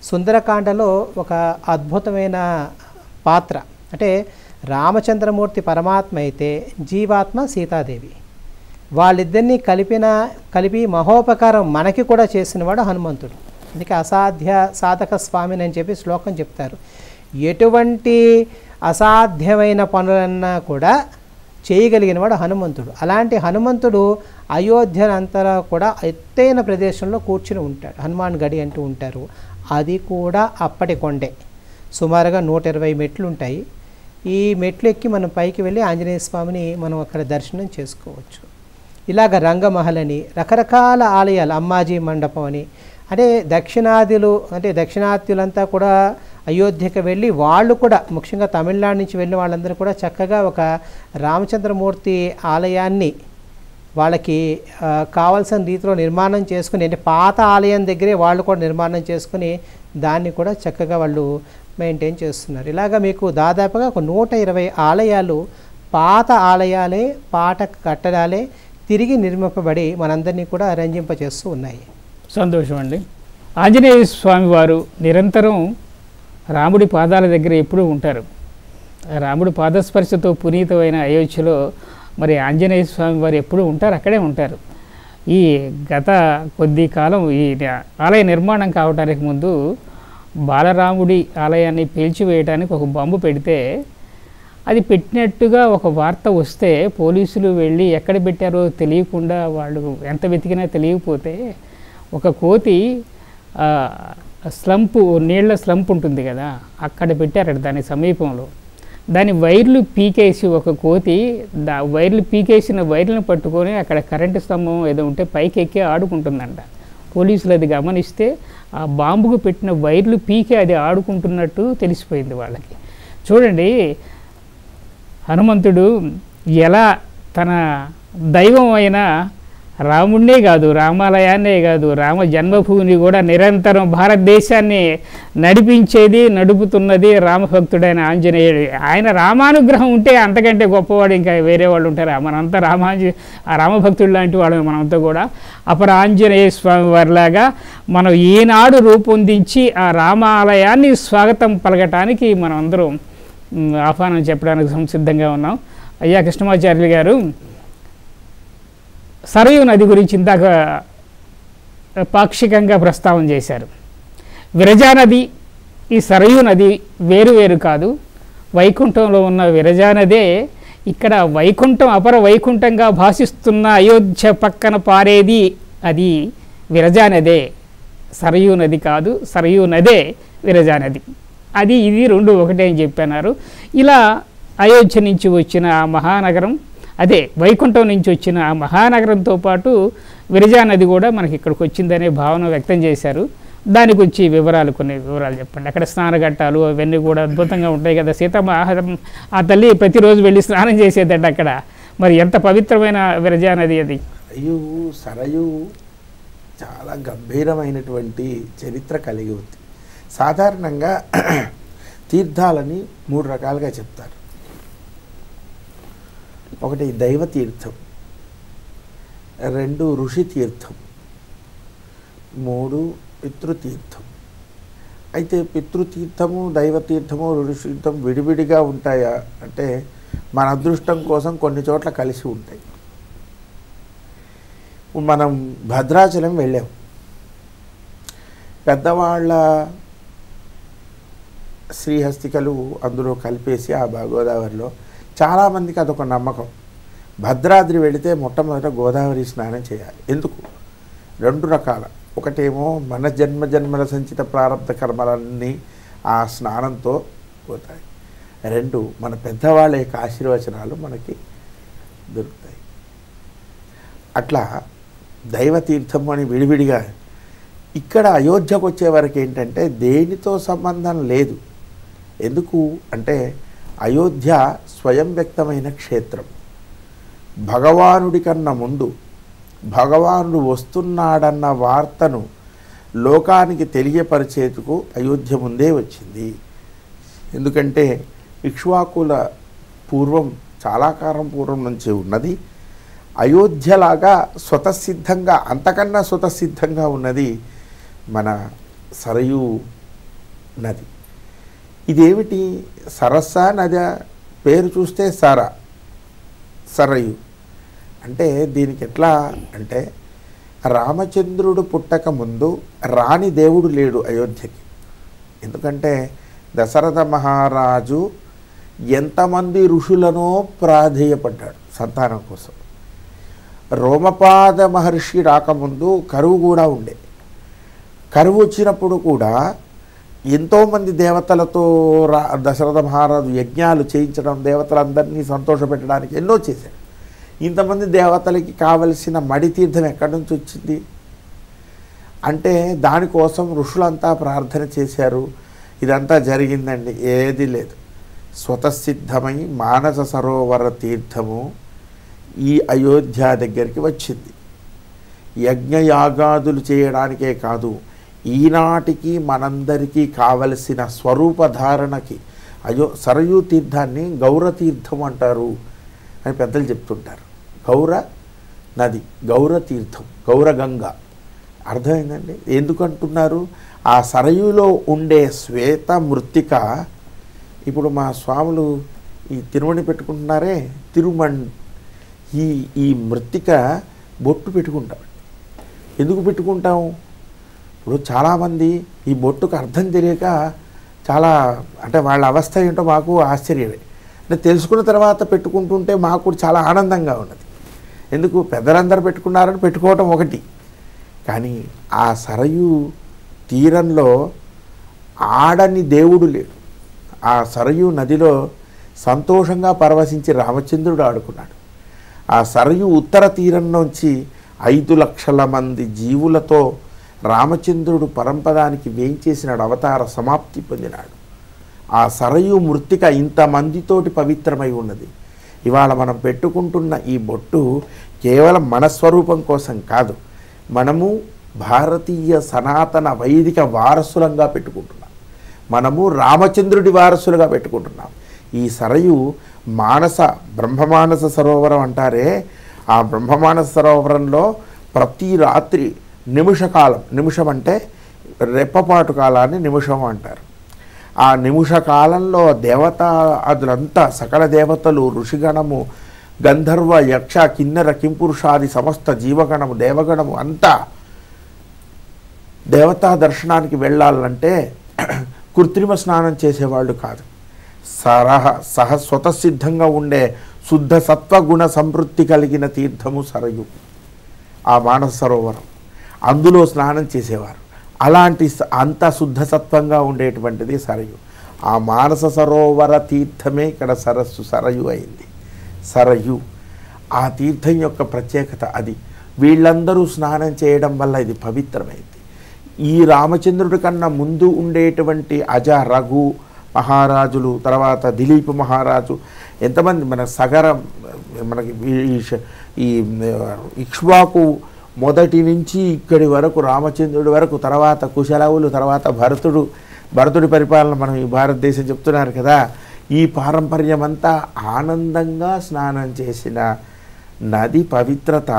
సుందరకాండలో ఒక అద్భుతమైన పాత్ర. అంటే రామచంద్రమూర్తి పరమాత్మ అయితే జీవాత్మ సీతాదేవి, వాళ్ళిద్దరినీ కలిపి మహోపకారం మనకి కూడా చేసినవాడు హనుమంతుడు. అందుకే అసాధ్య సాధక స్వామిని అని చెప్పి శ్లోకం చెప్తారు. ఎటువంటి అసాధ్యమైన పనులన్నా కూడా చేయగలిగిన వాడు హనుమంతుడు. అలాంటి హనుమంతుడు అయోధ్యనంతరా కూడా ఎత్తైన ప్రదేశంలో కూర్చుని ఉంటాడు. హనుమాన్ గడి అంటూ ఉంటారు. అది కూడా అప్పటి కొండే. సుమారుగా 120 మెట్లు ఉంటాయి. ఈ మెట్లు ఎక్కి మనం పైకి వెళ్ళి ఆంజనేయ స్వామిని మనం అక్కడ దర్శనం చేసుకోవచ్చు. ఇలాగ రంగమహల్ అని రకరకాల ఆలయాలు, అమ్మాజీ మండపం అని, అంటే దక్షిణాత్యులంతా కూడా అయోధ్యకు వెళ్ళి వాళ్ళు కూడా ముఖ్యంగా తమిళనాడు నుంచి వెళ్ళిన వాళ్ళందరూ కూడా చక్కగా ఒక రామచంద్రమూర్తి ఆలయాన్ని వాళ్ళకి కావాల్సిన రీతిలో నిర్మాణం చేసుకుని, అంటే పాత ఆలయం దగ్గరే వాళ్ళు కూడా నిర్మాణం చేసుకుని దాన్ని కూడా చక్కగా వాళ్ళు మెయింటైన్ చేస్తున్నారు. ఇలాగ మీకు దాదాపుగా ఒక 120 ఆలయాలు పాత ఆలయాలే, పాత కట్టడాలే తిరిగి నిర్మింపబడి మనందరినీ కూడా రంజింపచేస్తూ ఉన్నాయి. సంతోషం అండి. ఆంజనేయ స్వామి వారు నిరంతరం రాముడి పాదాల దగ్గర ఎప్పుడూ ఉంటారు. రాముడి పాదస్పర్శతో పునీతమైన అయోధ్యలో మరి ఆంజనేయ స్వామి వారు ఎప్పుడూ ఉంటారు, అక్కడే ఉంటారు. ఈ గత కొద్ది కాలం ఈ ఆలయ నిర్మాణం కావడానికి ముందు బాలరాముడి ఆలయాన్ని పేల్చివేయడానికి ఒక బాంబు పెడితే అది పెట్టినట్టుగా ఒక వార్త వస్తే పోలీసులు వెళ్ళి ఎక్కడ పెట్టారో తెలియకుండా వాళ్ళు ఎంత వెతికినా తెలియకపోతే ఒక కోతి స్లంపు, నీళ్ల స్లంప్ ఉంటుంది కదా, అక్కడ పెట్టారట దాని సమీపంలో. దాని వైర్లు పీకేసి ఒక కోతి వైర్లు పీకేసిన వైర్లను పట్టుకొని అక్కడ కరెంటు స్తంభం ఏదో ఉంటే పైకి ఎక్కి ఆడుకుంటుందంట. పోలీసులు అది గమనిస్తే ఆ బాంబుకు పెట్టిన వైర్లు పీకే అది ఆడుకుంటున్నట్టు తెలిసిపోయింది వాళ్ళకి. చూడండి, హనుమంతుడు ఎలా తన దైవం అయిన రాముడినే కాదు, రామాలయాన్నే కాదు, రామ జన్మభూమిని కూడా నిరంతరం భారతదేశాన్ని నడుపుతున్నది రామభక్తుడైన ఆంజనేయుడు. ఆయన రామానుగ్రహం ఉంటే అంతకంటే గొప్పవాడు ఇంకా వేరే వాళ్ళు ఉంటారా? మనంతా రామభక్తుడు లాంటి వాడు మనంతా కూడా. అపర ఆంజనేయ స్వామి వారిలాగా మనం ఈనాడు రూపొందించి ఆ రామాలయాన్ని స్వాగతం పలకటానికి మనం అందరం ఆహ్వానం చెప్పడానికి సంసిద్ధంగా ఉన్నాం. అయ్యా కృష్ణమాచార్యులు గారు, సరయూ నది గురించి ఇందాక పాక్షికంగా ప్రస్తావన చేశారు. విరజానది, ఈ సరయూ నది వేరు కాదు. వైకుంఠంలో ఉన్న విరజానదే ఇక్కడ వైకుంఠం, అపర వైకుంఠంగా భాషిస్తున్న అయోధ్య పక్కన పారేది అది విరజానదే. సరయూ నది కాదు, సరయూ నదే విరజా నది. అది ఇది రెండు ఒకటే అని చెప్పన్నారు. ఇలా అయోధ్య నుంచి వచ్చిన ఆ మహానగరం, అదే వైకుంఠం నుంచి వచ్చిన ఆ మహానగరంతో పాటు విరజా నది కూడా మనకి ఇక్కడికి వచ్చిందనే భావన వ్యక్తం చేశారు. దానికి వచ్చి కొన్ని వివరాలు చెప్పండి. అక్కడ స్నానఘట్టాలు అవన్నీ కూడా అద్భుతంగా ఉంటాయి కదా. సీతమ్మ ఆ తల్లి ప్రతిరోజు వెళ్ళి స్నానం చేసేదట అక్కడ. మరి ఎంత పవిత్రమైన విరజా నది అది. సరయు చాలా గంభీరమైనటువంటి చరిత్ర కలిగి ఉంది. సాధారణంగా తీర్థాలని 3 రకాలుగా చెప్తారు. ఒకటి దైవ తీర్థం, 2 ఋషి తీర్థం, 3 పితృతీర్థం. అయితే పితృతీర్థము, దైవతీర్థము, ఋషితీర్థం విడివిడిగా ఉంటాయా అంటే మన అదృష్టం కోసం కొన్ని చోట్ల కలిసి ఉంటాయి. మనం భద్రాచలం వెళ్ళాం. పెద్దవాళ్ళ శ్రీహస్తికలు అందులో కలిపేసి ఆ గోదావరిలో చాలామందికి అదొక నమ్మకం. భద్రాద్రి వెళితే మొట్టమొదట గోదావరి స్నానం చేయాలి. ఎందుకు? 2 రకాల. ఒకటేమో మన జన్మల సంచిత ప్రారంభ కర్మలన్నీ ఆ స్నానంతో పోతాయి. 2 మన పెద్దవాళ్ళ యొక్క ఆశీర్వచనాలు మనకి దొరుకుతాయి. అట్లా దైవతీర్థం అని విడివిడిగా. ఇక్కడ అయోధ్యకు వచ్చే వరకు ఏంటంటే దేనితో సంబంధం లేదు. ఎందుకు అంటే అయోధ్య స్వయం వ్యక్తమైన క్షేత్రం. భగవానుడి కన్నా ముందు భగవానుడు వస్తున్నాడన్న వార్తను లోకానికి తెలియపరిచేందుకు అయోధ్య ముందే వచ్చింది. ఎందుకంటే ఇక్ష్వాకుల పూర్వం, చాలా కాలం పూర్వం నుంచి ఉన్నది. అయోధ్యలాగా స్వతసిద్ధంగా, అంతకన్నా స్వతసిద్ధంగా ఉన్నది మన సరయూ నది. ఇదేమిటి? సరస్సా నది పేరు చూస్తే సరయు అంటే దీనికి ఎట్లా అంటే రామచంద్రుడు పుట్టక ముందు రాని దేవుడు లేడు అయోధ్యకి. ఎందుకంటే దశరథ మహారాజు ఎంతమంది ఋషులనో ప్రాధేయపడ్డాడు సంతానం కోసం. రోమపాద మహర్షి రాకముందు కరువు కూడా ఉండే. కరువు వచ్చినప్పుడు కూడా ఎంతోమంది దేవతలతో దశరథ మహారాజు యజ్ఞాలు చేయించడం, దేవతలందరినీ సంతోషపెట్టడానికి ఎన్నో చేశాడు. ఇంతమంది దేవతలకి కావలసిన మడి తీర్థం ఎక్కడి నుంచి వచ్చింది అంటే దానికోసం ఋషులంతా ప్రార్థన చేశారు. ఇదంతా జరిగిందండి. ఏది లేదు. స్వతసిద్ధమై మానస సరోవర తీర్థము ఈ అయోధ్య దగ్గరికి వచ్చింది. యజ్ఞయాగాదులు చేయడానికే కాదు, ఈనాటికి మనందరికీ కావలసిన స్వరూపధారణకి సరయూ తీర్థాన్ని గౌరతీర్థం అంటారు అని పెద్దలు చెప్తుంటారు. గౌర నది, గౌరతీర్థం, గౌరగంగ. అర్థమైందండి ఎందుకంటున్నారు? ఆ సరయులో ఉండే శ్వేత మృత్తిక. ఇప్పుడు మా స్వాములు ఈ తిరుమణి పెట్టుకుంటున్నారే, ఈ మృత్తిక బొట్టు పెట్టుకుంటాం. ఎందుకు పెట్టుకుంటాం? ఇప్పుడు చాలామంది ఈ బొట్టుకు అర్థం తెలియక చాలా, అంటే వాళ్ళ అవస్థ ఏంటో మాకు ఆశ్చర్యమే. అంటే తెలుసుకున్న తర్వాత పెట్టుకుంటుంటే మాకు చాలా ఆనందంగా ఉన్నది. ఎందుకు? పెద్దలందరూ పెట్టుకున్నారని పెట్టుకోవటం ఒకటి, కానీ ఆ సరయూ తీరంలో ఆడని దేవుడు లేడు. ఆ సరయూ నదిలో సంతోషంగా పరవశించి రామచంద్రుడు ఆడుకున్నాడు. ఆ సరయూ ఉత్తర తీరం నుంచి 5 లక్షల మంది జీవులతో రామచంద్రుడు పరంపదానికి వేయించేసినాడు, అవతార సమాప్తి పొందినాడు. ఆ సరయూ మృత్తిక ఇంతమందితోటి పవిత్రమై ఉన్నది. ఇవాళ మనం పెట్టుకుంటున్న ఈ బొట్టు కేవలం మన స్వరూపం కోసం కాదు, మనము భారతీయ సనాతన వైదిక వారసులంగా పెట్టుకుంటున్నాం. మనము రామచంద్రుడి వారసులుగా పెట్టుకుంటున్నాం. ఈ సరయు బ్రహ్మమానస సరోవరం అంటారే, ఆ బ్రహ్మమానస సరోవరంలో ప్రతి రాత్రి నిమిషకాలం, నిమిషం అంటే రెప్పపాటు కాలాన్ని నిమిషం అంటారు. ఆ నిమిష కాలంలో దేవతాదులంతా, సకల దేవతలు, ఋషిగణము, గంధర్వ, యక్ష, కిన్నెర, కింపురుషాది సమస్త జీవగణము, దేవగణము అంతా దేవతా దర్శనానికి వెళ్ళాలంటే కృత్రిమ స్నానం చేసేవాళ్ళు కాదు. స్వతసిద్ధంగా ఉండే శుద్ధ సత్వగుణ సంవృత్తి కలిగిన తీర్థము సరయు, ఆ మానస సరోవరం. అందులో స్నానం చేసేవారు. అలాంటి అంత శుద్ధసత్వంగా ఉండేటువంటిది సరయు. ఆ మానస సరోవర తీర్థమే ఇక్కడ సరయు అయింది. సరయు ఆ తీర్థం యొక్క ప్రత్యేకత అది. వీళ్ళందరూ స్నానం చేయడం వల్ల ఇది పవిత్రమైంది. ఈ రామచంద్రుడి కన్నా ముందు ఉండేటువంటి అజ, రఘు మహారాజులు, తర్వాత దిలీప్ మహారాజు, ఎంతమంది మన మనకి ఈ ఇక్ష్వాకు మొదటి నుంచి ఇక్కడి వరకు రామచంద్రుడి వరకు, తర్వాత కుశలవులు, తర్వాత భరతుడి పరిపాలన మనం ఈ భారతదేశం చెప్తున్నారు కదా. ఈ పారంపర్యం అంతా ఆనందంగా స్నానం చేసిన నది పవిత్రత.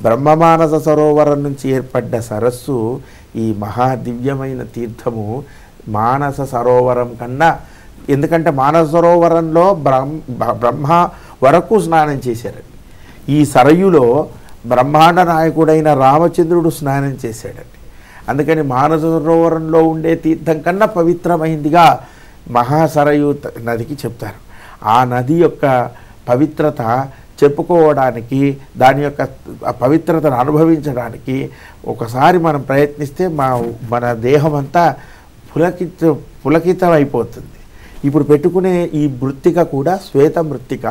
బ్రహ్మమానస సరోవరం నుంచి ఏర్పడ్డ సరస్సు ఈ మహాదివ్యమైన తీర్థము మానస సరోవరం కన్నా, ఎందుకంటే మానస సరోవరంలో బ్రహ్మ వరకు స్నానం చేశారండి. ఈ సరయులో బ్రహ్మాండ నాయకుడైన రామచంద్రుడు స్నానం చేశాడండి. అందుకని మానస సరోవరంలో ఉండే తీర్థం కన్నా పవిత్రమైందిగా మహాసరయు నదికి చెప్తారు. ఆ నది యొక్క పవిత్రత చెప్పుకోవడానికి, దాని యొక్క పవిత్రతను అనుభవించడానికి ఒకసారి మనం ప్రయత్నిస్తే మన దేహం అంతా పులకితమైపోతుంది. ఇప్పుడు పెట్టుకునే ఈ మృత్తిక కూడా శ్వేత మృత్తిక.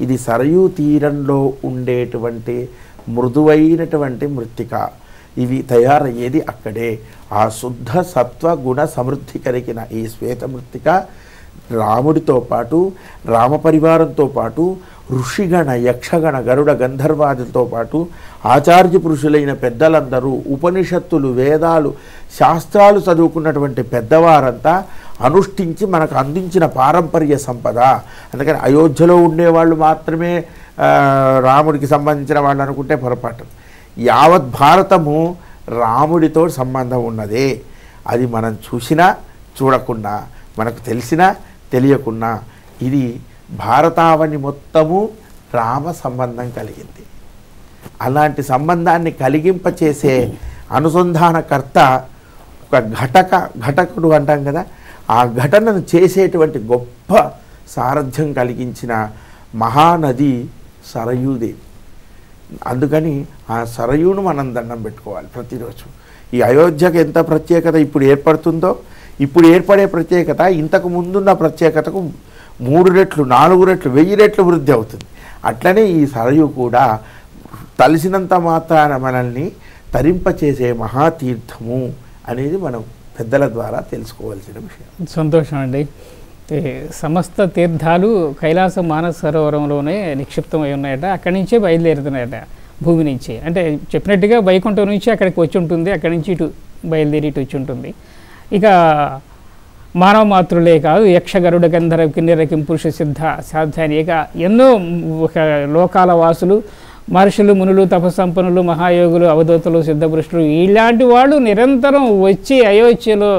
ఇది సరయూ తీరంలో ఉండేటువంటి మృదువైనటువంటి మృత్తిక. ఇవి తయారయ్యేది అక్కడే. ఆ శుద్ధ సత్వ గుణ సమృద్ధి కలిగిన ఈ శ్వేత మృత్తిక రాముడితో పాటు, రామపరివారంతో పాటు, ఋషిగణ, యక్షగణ, గరుడ, గంధర్వాదులతో పాటు ఆచార్య పురుషులైన పెద్దలందరూ, ఉపనిషత్తులు, వేదాలు, శాస్త్రాలు చదువుకున్నటువంటి పెద్దవారంతా అనుష్ఠించి మనకు అందించిన పారంపర్య సంపద. అందుకని అయోధ్యలో ఉండేవాళ్ళు మాత్రమే రాముడికి సంబంధించిన వాళ్ళు అనుకుంటే పొరపాటు. యావత్ భారతము రాముడితో సంబంధం ఉన్నదే. అది మనం చూసినా చూడకున్నా, మనకు తెలిసినా తెలియకున్నా, ఇది భారతావని మొత్తము రామ సంబంధం కలిగింది. అలాంటి సంబంధాన్ని కలిగింపచేసే అనుసంధానకర్త ఒక ఘటకుడు అంటాం కదా, ఆ ఘటనను చేసేటువంటి గొప్ప సారథ్యం కలిగించిన మహానది సరయూదేవి. అందుకని ఆ సరయూను మనం దండం పెట్టుకోవాలి ప్రతిరోజు. ఈ అయోధ్యకు ఎంత ప్రత్యేకత ఇప్పుడు ఏర్పడుతుందో, ఇప్పుడు ఏర్పడే ప్రత్యేకత ఇంతకు ముందున్న ప్రత్యేకతకు 3 రెట్లు, 4 రెట్లు, 1000 రెట్లు వృద్ధి అవుతుంది. అట్లనే ఈ సరయు కూడా తలిసినంత మాత్రాన మనల్ని తరింపచేసే మహాతీర్థము అనేది మనం పెద్దల ద్వారా తెలుసుకోవాల్సిన విషయం. సంతోషం అండి. సమస్త తీర్థాలు కైలాస మానస సరోవరంలోనే నిక్షిప్తమై ఉన్నాయట. అక్కడి నుంచే బయలుదేరుతున్నాయట, భూమి నుంచి. అంటే చెప్పినట్టుగా వైకుంఠం నుంచి అక్కడికి వచ్చి ఉంటుంది, అక్కడి నుంచి ఇటు బయలుదేరి ఇటు వచ్చి ఉంటుంది. ఇక మానవ మాతృలే కాదు, యక్ష, గరుడ, గంధర్వ, కిన్నెర, కింపురుష, సిద్ధ, సాధ్యాని, ఇక ఎన్నో లోకాల వాసులు, మహర్షులు, మునులు, తపస్సంపన్నులు, మహాయోగులు, అవధూతలు, సిద్ధపురుషులు, ఇలాంటి వాళ్ళు నిరంతరం వచ్చి అయోధ్యలో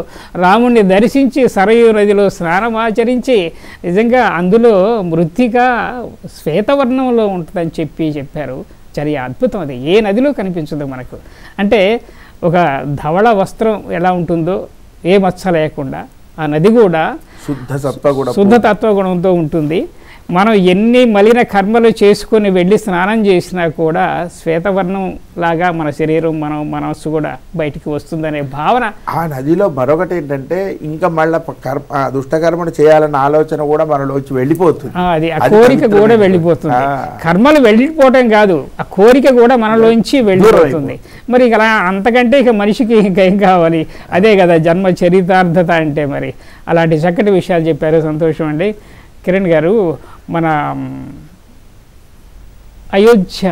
రాముణ్ణి దర్శించి సరయూ నదిలో స్నానమాచరించి, నిజంగా అందులో మృత్తిక శ్వేతవర్ణంలో ఉంటుందని చెప్పారు. చాలా అద్భుతం. అది ఏ నదిలో కనిపించదు మనకు. అంటే ఒక ధవళ వస్త్రం ఎలా ఉంటుందో, ఏ మచ్చ లేకుండా, ఆ నది కూడా శుద్ధ తత్వగుణంతో ఉంటుంది. మనం ఎన్ని మలిన కర్మలు చేసుకొని వెళ్ళి స్నానం చేసినా కూడా శ్వేతవర్ణం లాగా మన శరీరం, మనస్సు కూడా బయటికి వస్తుందనే భావన. ఆ నదిలో మరొకటి ఏంటంటే, ఇంకా మళ్ళీ దుష్టకర్మను చేయాలన్న ఆలోచన కూడా మనలోంచి వెళ్ళిపోతుంది. అది ఆ కోరిక కూడా వెళ్ళిపోతుంది. కర్మలు వెళ్ళిపోవటం కాదు, ఆ కోరిక కూడా మనలోంచి వెళ్ళిపోతుంది. మరి ఇక అంతకంటే ఇక మనిషికి ఇంకేం కావాలి? అదే కదా జన్మ చరితార్థత అంటే. మరి అలాంటి చక్కటి విషయాలు చెప్పారు. సంతోషం అండి. కిరణ్ గారు, మన అయోధ్య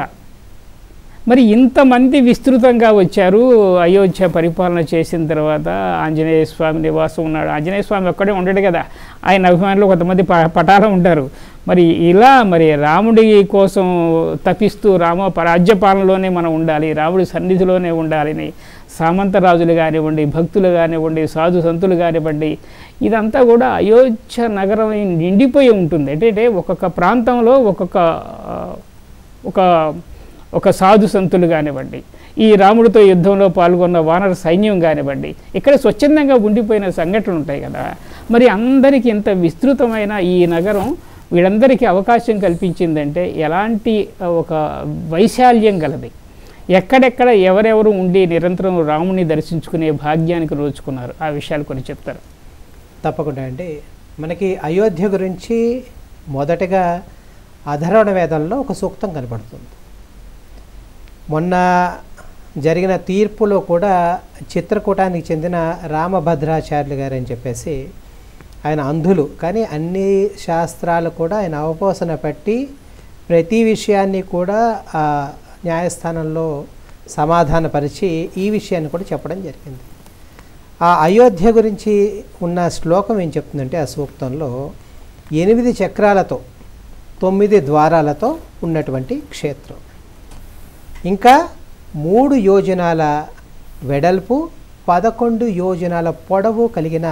మరి ఇంతమంది విస్తృతంగా వచ్చారు. అయోధ్య పరిపాలన చేసిన తర్వాత ఆంజనేయ స్వామి నివాసం ఉన్నాడు. ఆంజనేయ స్వామి ఒక్కడే ఉండడు కదా, ఆయన అభిమానులు కొంతమంది పటాలు ఉంటారు. మరి ఇలా మరి రాముడి కోసం తపిస్తూ రాజ్యపాలనలోనే మనం ఉండాలి, రాముడి సన్నిధిలోనే ఉండాలని సామంతరాజులు కానివ్వండి, భక్తులు కానివ్వండి, సాధు సంతులు కానివ్వండి, ఇదంతా కూడా అయోధ్య నగరం నిండిపోయి ఉంటుంది. అంటే ఒక్కొక్క ప్రాంతంలో ఒక సాధు సంతులు కానివ్వండి, ఈ రాముడితో యుద్ధంలో పాల్గొన్న వానర సైన్యం కానివ్వండి, ఇక్కడ స్వచ్ఛందంగా ఉండిపోయిన సంఘటనలు ఉంటాయి కదా. మరి అందరికీ ఇంత విస్తృతమైన ఈ నగరం వీళ్ళందరికీ అవకాశం కల్పించిందంటే ఎలాంటి ఒక వైశాల్యం గలది. ఎక్కడెక్కడ ఎవరెవరు ఉండి నిరంతరం రాముని దర్శించుకునే భాగ్యానికి నోచుకున్నారు? ఆ విషయాలు కొన్ని చెప్తారు. తప్పకుండా అండి. మనకి అయోధ్య గురించి మొదటగా అధర్వణ వేదంలో ఒక సూక్తం కనపడుతుంది. మొన్న జరిగిన తీర్పులో కూడా చిత్రకూటానికి చెందిన రామభద్రాచార్యులు గారు అని చెప్పేసి ఆయన అంధులు, కానీ అన్ని శాస్త్రాలు కూడా ఆయన అవపోసన పెట్టి ప్రతి విషయాన్ని కూడా ఆ న్యాయస్థానంలో సమాధానపరిచి ఈ విషయాన్ని కూడా చెప్పడం జరిగింది. ఆ అయోధ్య గురించి ఉన్న శ్లోకం ఏం చెప్తుందంటే ఆ సూక్తంలో 8 చక్రాలతో 9 ద్వారాలతో ఉన్నటువంటి క్షేత్రం, ఇంకా 3 యోజనాల వెడల్పు 11 యోజనాల పొడవు కలిగిన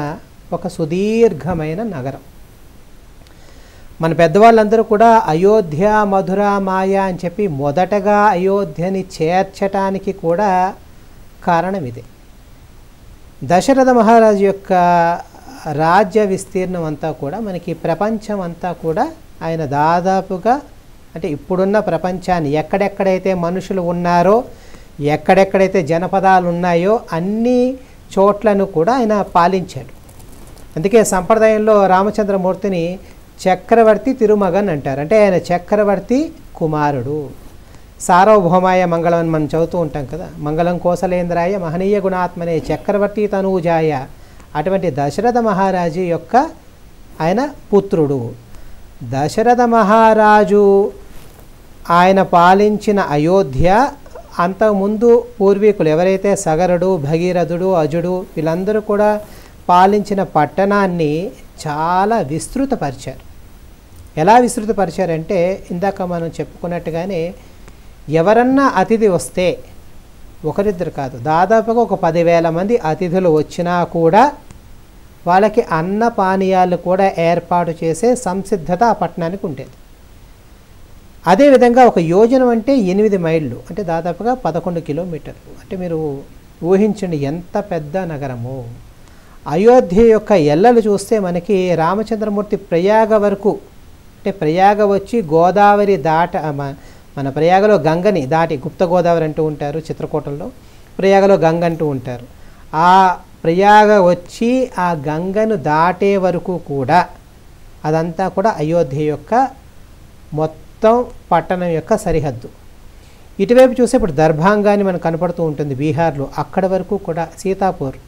ఒక సుదీర్ఘమైన నగరం. మన పెద్దవాళ్ళందరూ కూడా అయోధ్య మధుర మాయ అని చెప్పి మొదటగా అయోధ్యని చేర్చటానికి కూడా కారణం ఇదే. దశరథ మహారాజు యొక్క రాజ్య విస్తీర్ణం అంతా కూడా మనకి ప్రపంచం అంతా కూడా ఆయన దాదాపుగా అంటే ఇప్పుడున్న ప్రపంచాన్ని ఎక్కడెక్కడైతే మనుషులు ఉన్నారో ఎక్కడెక్కడైతే జనపదాలు ఉన్నాయో అన్ని చోట్లను కూడా ఆయన పాలించాడు. అందుకే సంప్రదాయంలో రామచంద్రమూర్తిని చక్రవర్తి తిరుమగన్ అంటారు. అంటే ఆయన చక్రవర్తి కుమారుడు. సార్వభౌమాయ మంగళం అని మనం చదువుతూ ఉంటాం కదా, మంగళం కోసలేంద్రాయ మహనీయ గుణాత్మనే చక్రవర్తి తనూజాయ. అటువంటి దశరథ మహారాజు యొక్క ఆయన పుత్రుడు. దశరథ మహారాజు ఆయన పాలించిన అయోధ్య అంతకుముందు పూర్వీకులు ఎవరైతే సగరుడు, భగీరథుడు, అజుడు వీళ్ళందరూ కూడా పాలించిన పట్టణాన్ని చాలా విస్తృతపరిచారు. ఎలా విస్తృతపరిచారంటే ఇందాక మనం చెప్పుకున్నట్టుగానే ఎవరన్నా అతిథి వస్తే ఒకరిద్దరు కాదు, దాదాపుగా ఒక 10,000 మంది అతిథులు వచ్చినా కూడా వాళ్ళకి అన్న పానీయాలు కూడా ఏర్పాటు చేసే సంసిద్ధత ఆ పట్టణానికి ఉండేది. అదేవిధంగా ఒక యోజనం అంటే 8 మైళ్ళు, అంటే దాదాపుగా 11 కిలోమీటర్లు. అంటే మీరు ఊహించండి ఎంత పెద్ద నగరము. అయోధ్య యొక్క ఎల్లలు చూస్తే మనకి రామచంద్రమూర్తి ప్రయాగ వరకు, అంటే ప్రయాగ వచ్చి గోదావరి మన ప్రయాగలో గంగని దాటి, గుప్త గోదావరి అంటూ ఉంటారు చిత్రకూటంలో, ప్రయాగలో గంగ అంటూ ఉంటారు. ఆ ప్రయాగ వచ్చి ఆ గంగను దాటే వరకు కూడా అదంతా కూడా అయోధ్య యొక్క మొత్తం పట్టణం యొక్క సరిహద్దు. ఇటువైపు చూస్తే ఇప్పుడు దర్భాంగాని మనకు కనపడుతూ ఉంటుంది బీహార్లో, అక్కడ వరకు కూడా సీతాపూర్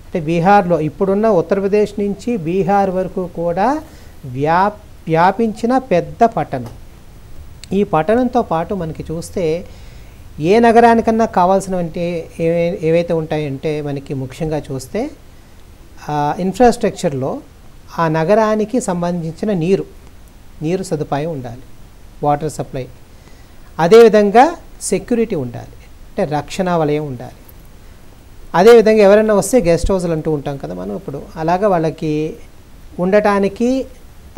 అంటే బీహార్లో ఇప్పుడున్న ఉత్తరప్రదేశ్ నుంచి బీహార్ వరకు కూడా వ్యాపించిన పెద్ద పట్టణం. ఈ పట్టణంతో పాటు మనకి చూస్తే ఏ నగరానికన్నా కావాల్సినవంటే ఏవైతే ఉంటాయంటే మనకి ముఖ్యంగా చూస్తే ఇన్ఫ్రాస్ట్రక్చర్లో ఆ నగరానికి సంబంధించిన నీరు సదుపాయం ఉండాలి, వాటర్ సప్లై. అదేవిధంగా సెక్యూరిటీ ఉండాలి, అంటే రక్షణ వలయం ఉండాలి. అదేవిధంగా ఎవరైనా వస్తే గెస్ట్ హౌస్లు అంటూ ఉంటాం కదా మనం ఇప్పుడు, అలాగా వాళ్ళకి ఉండటానికి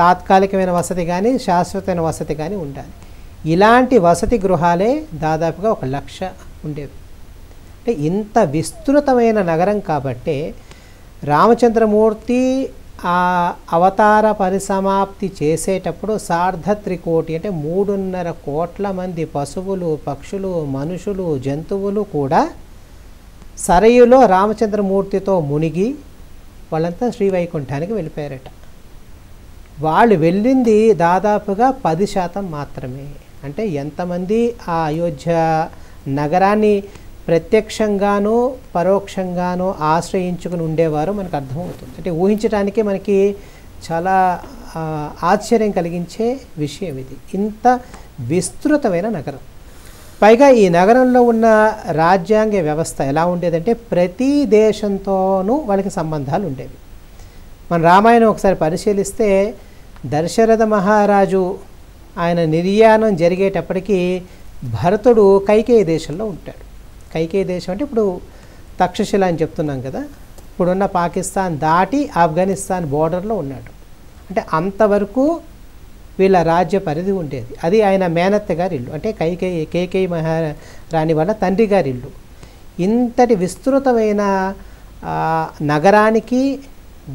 తాత్కాలికమైన వసతి కానీ శాశ్వతమైన వసతి కానీ ఉండాలి. ఇలాంటి వసతి గృహాలే దాదాపుగా 1,00,000 ఉండేవి. అంటే ఇంత విస్తృతమైన నగరం కాబట్టి రామచంద్రమూర్తి ఆ అవతార పరిసమాప్తి చేసేటప్పుడు 3.5 కోటి అంటే 3.5 కోట్ల మంది పశువులు, పక్షులు, మనుషులు, జంతువులు కూడా సరయులో రామచంద్రమూర్తితో మునిగి వాళ్ళంతా శ్రీవైకుంఠానికి వెళ్ళిపోయారట. వాళ్ళు వెళ్ళింది దాదాపుగా 10% మాత్రమే. అంటే ఎంతమంది ఆ అయోధ్య నగరాన్ని ప్రత్యక్షంగానో పరోక్షంగానో ఆశ్రయించుకుని ఉండేవారో మనకు అర్థమవుతుంది. అంటే ఊహించడానికే మనకి చాలా ఆశ్చర్యం కలిగించే విషయం ఇది. ఇంత విస్తృతమైన నగరం. పైగా ఈ నగరంలో ఉన్న రాజ్యాంగ వ్యవస్థ ఎలా ఉండేదంటే ప్రతి దేశంతోనూ వాళ్ళకి సంబంధాలు ఉండేవి. మన రామాయణం ఒకసారి పరిశీలిస్తే దశరథ మహారాజు ఆయన నిర్యాణం జరిగేటప్పటికీ భరతుడు కైకేయి దేశంలో ఉంటాడు. కైకేయి దేశం అంటే ఇప్పుడు తక్షశిల అని చెప్తున్నాం కదా, ఇప్పుడున్న పాకిస్తాన్ దాటి ఆఫ్ఘనిస్తాన్ బోర్డర్లో ఉన్నాడు. అంటే అంతవరకు వీళ్ళ రాజ్య పరిధి ఉండేది. అది ఆయన మేనత్త గారి ఇల్లు, అంటే కేకేయి మహారాణి వాళ్ళ తండ్రి గారి ఇల్లు. ఇంతటి విస్తృతమైన నగరానికి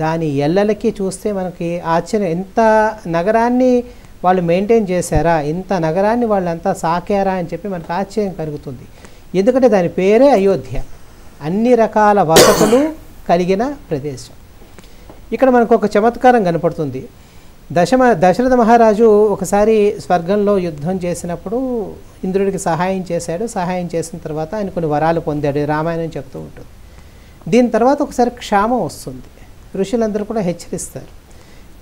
దాని ఎల్లలకి చూస్తే మనకి ఆశ్చర్యం. ఎంత నగరాన్ని వాళ్ళు మెయింటైన్ చేశారా, ఇంత నగరాన్ని వాళ్ళంతా సాకారా అని చెప్పి మనకు ఆశ్చర్యం కలుగుతుంది. ఎందుకంటే దాని పేరే అయోధ్య, అన్ని రకాల వసతులు కలిగిన ప్రదేశం. ఇక్కడ మనకు ఒక చమత్కారం కనపడుతుంది. దశరథ మహారాజు ఒకసారి స్వర్గంలో యుద్ధం చేసినప్పుడు ఇంద్రుడికి సహాయం చేశాడు. సహాయం చేసిన తర్వాత ఆయన కొన్ని వరాలు పొందాడు, రామాయణం చెప్తూ ఉంటుంది. దీని తర్వాత ఒకసారి క్షామం వస్తుంది. ఋషులందరూ కూడా హెచ్చరిస్తారు.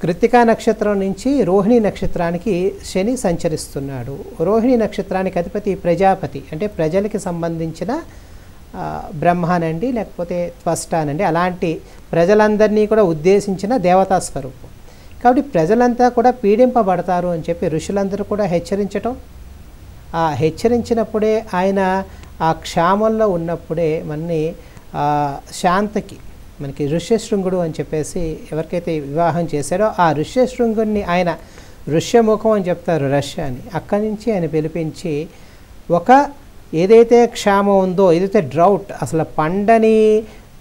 కృత్తికా నక్షత్రం నుంచి రోహిణి నక్షత్రానికి శని సంచరిస్తున్నాడు. రోహిణి నక్షత్రానికి అధిపతి ప్రజాపతి, అంటే ప్రజలకి సంబంధించిన బ్రహ్మానండి లేకపోతే త్వష్టానండి, అలాంటి ప్రజలందరినీ కూడా ఉద్దేశించిన దేవతా స్వరూపం. కాబట్టి ప్రజలంతా కూడా పీడింపబడతారు అని చెప్పి ఋషులందరూ కూడా హెచ్చరించటం, ఆ హెచ్చరించినప్పుడే ఆయన ఆ క్షామంలో ఉన్నప్పుడే మనని శాంతకి మనకి ఋష్యశృంగుడు అని చెప్పేసి ఎవరికైతే వివాహం చేశాడో ఆ ఋష్యశృంగుడిని ఆయన ఋష్యముఖం అని చెప్తారు, రష్య అని, అక్కడి నుంచి ఆయన పిలిపించి ఒక ఏదైతే క్షామం ఉందో, ఏదైతే డ్రౌట్ అసలు పండని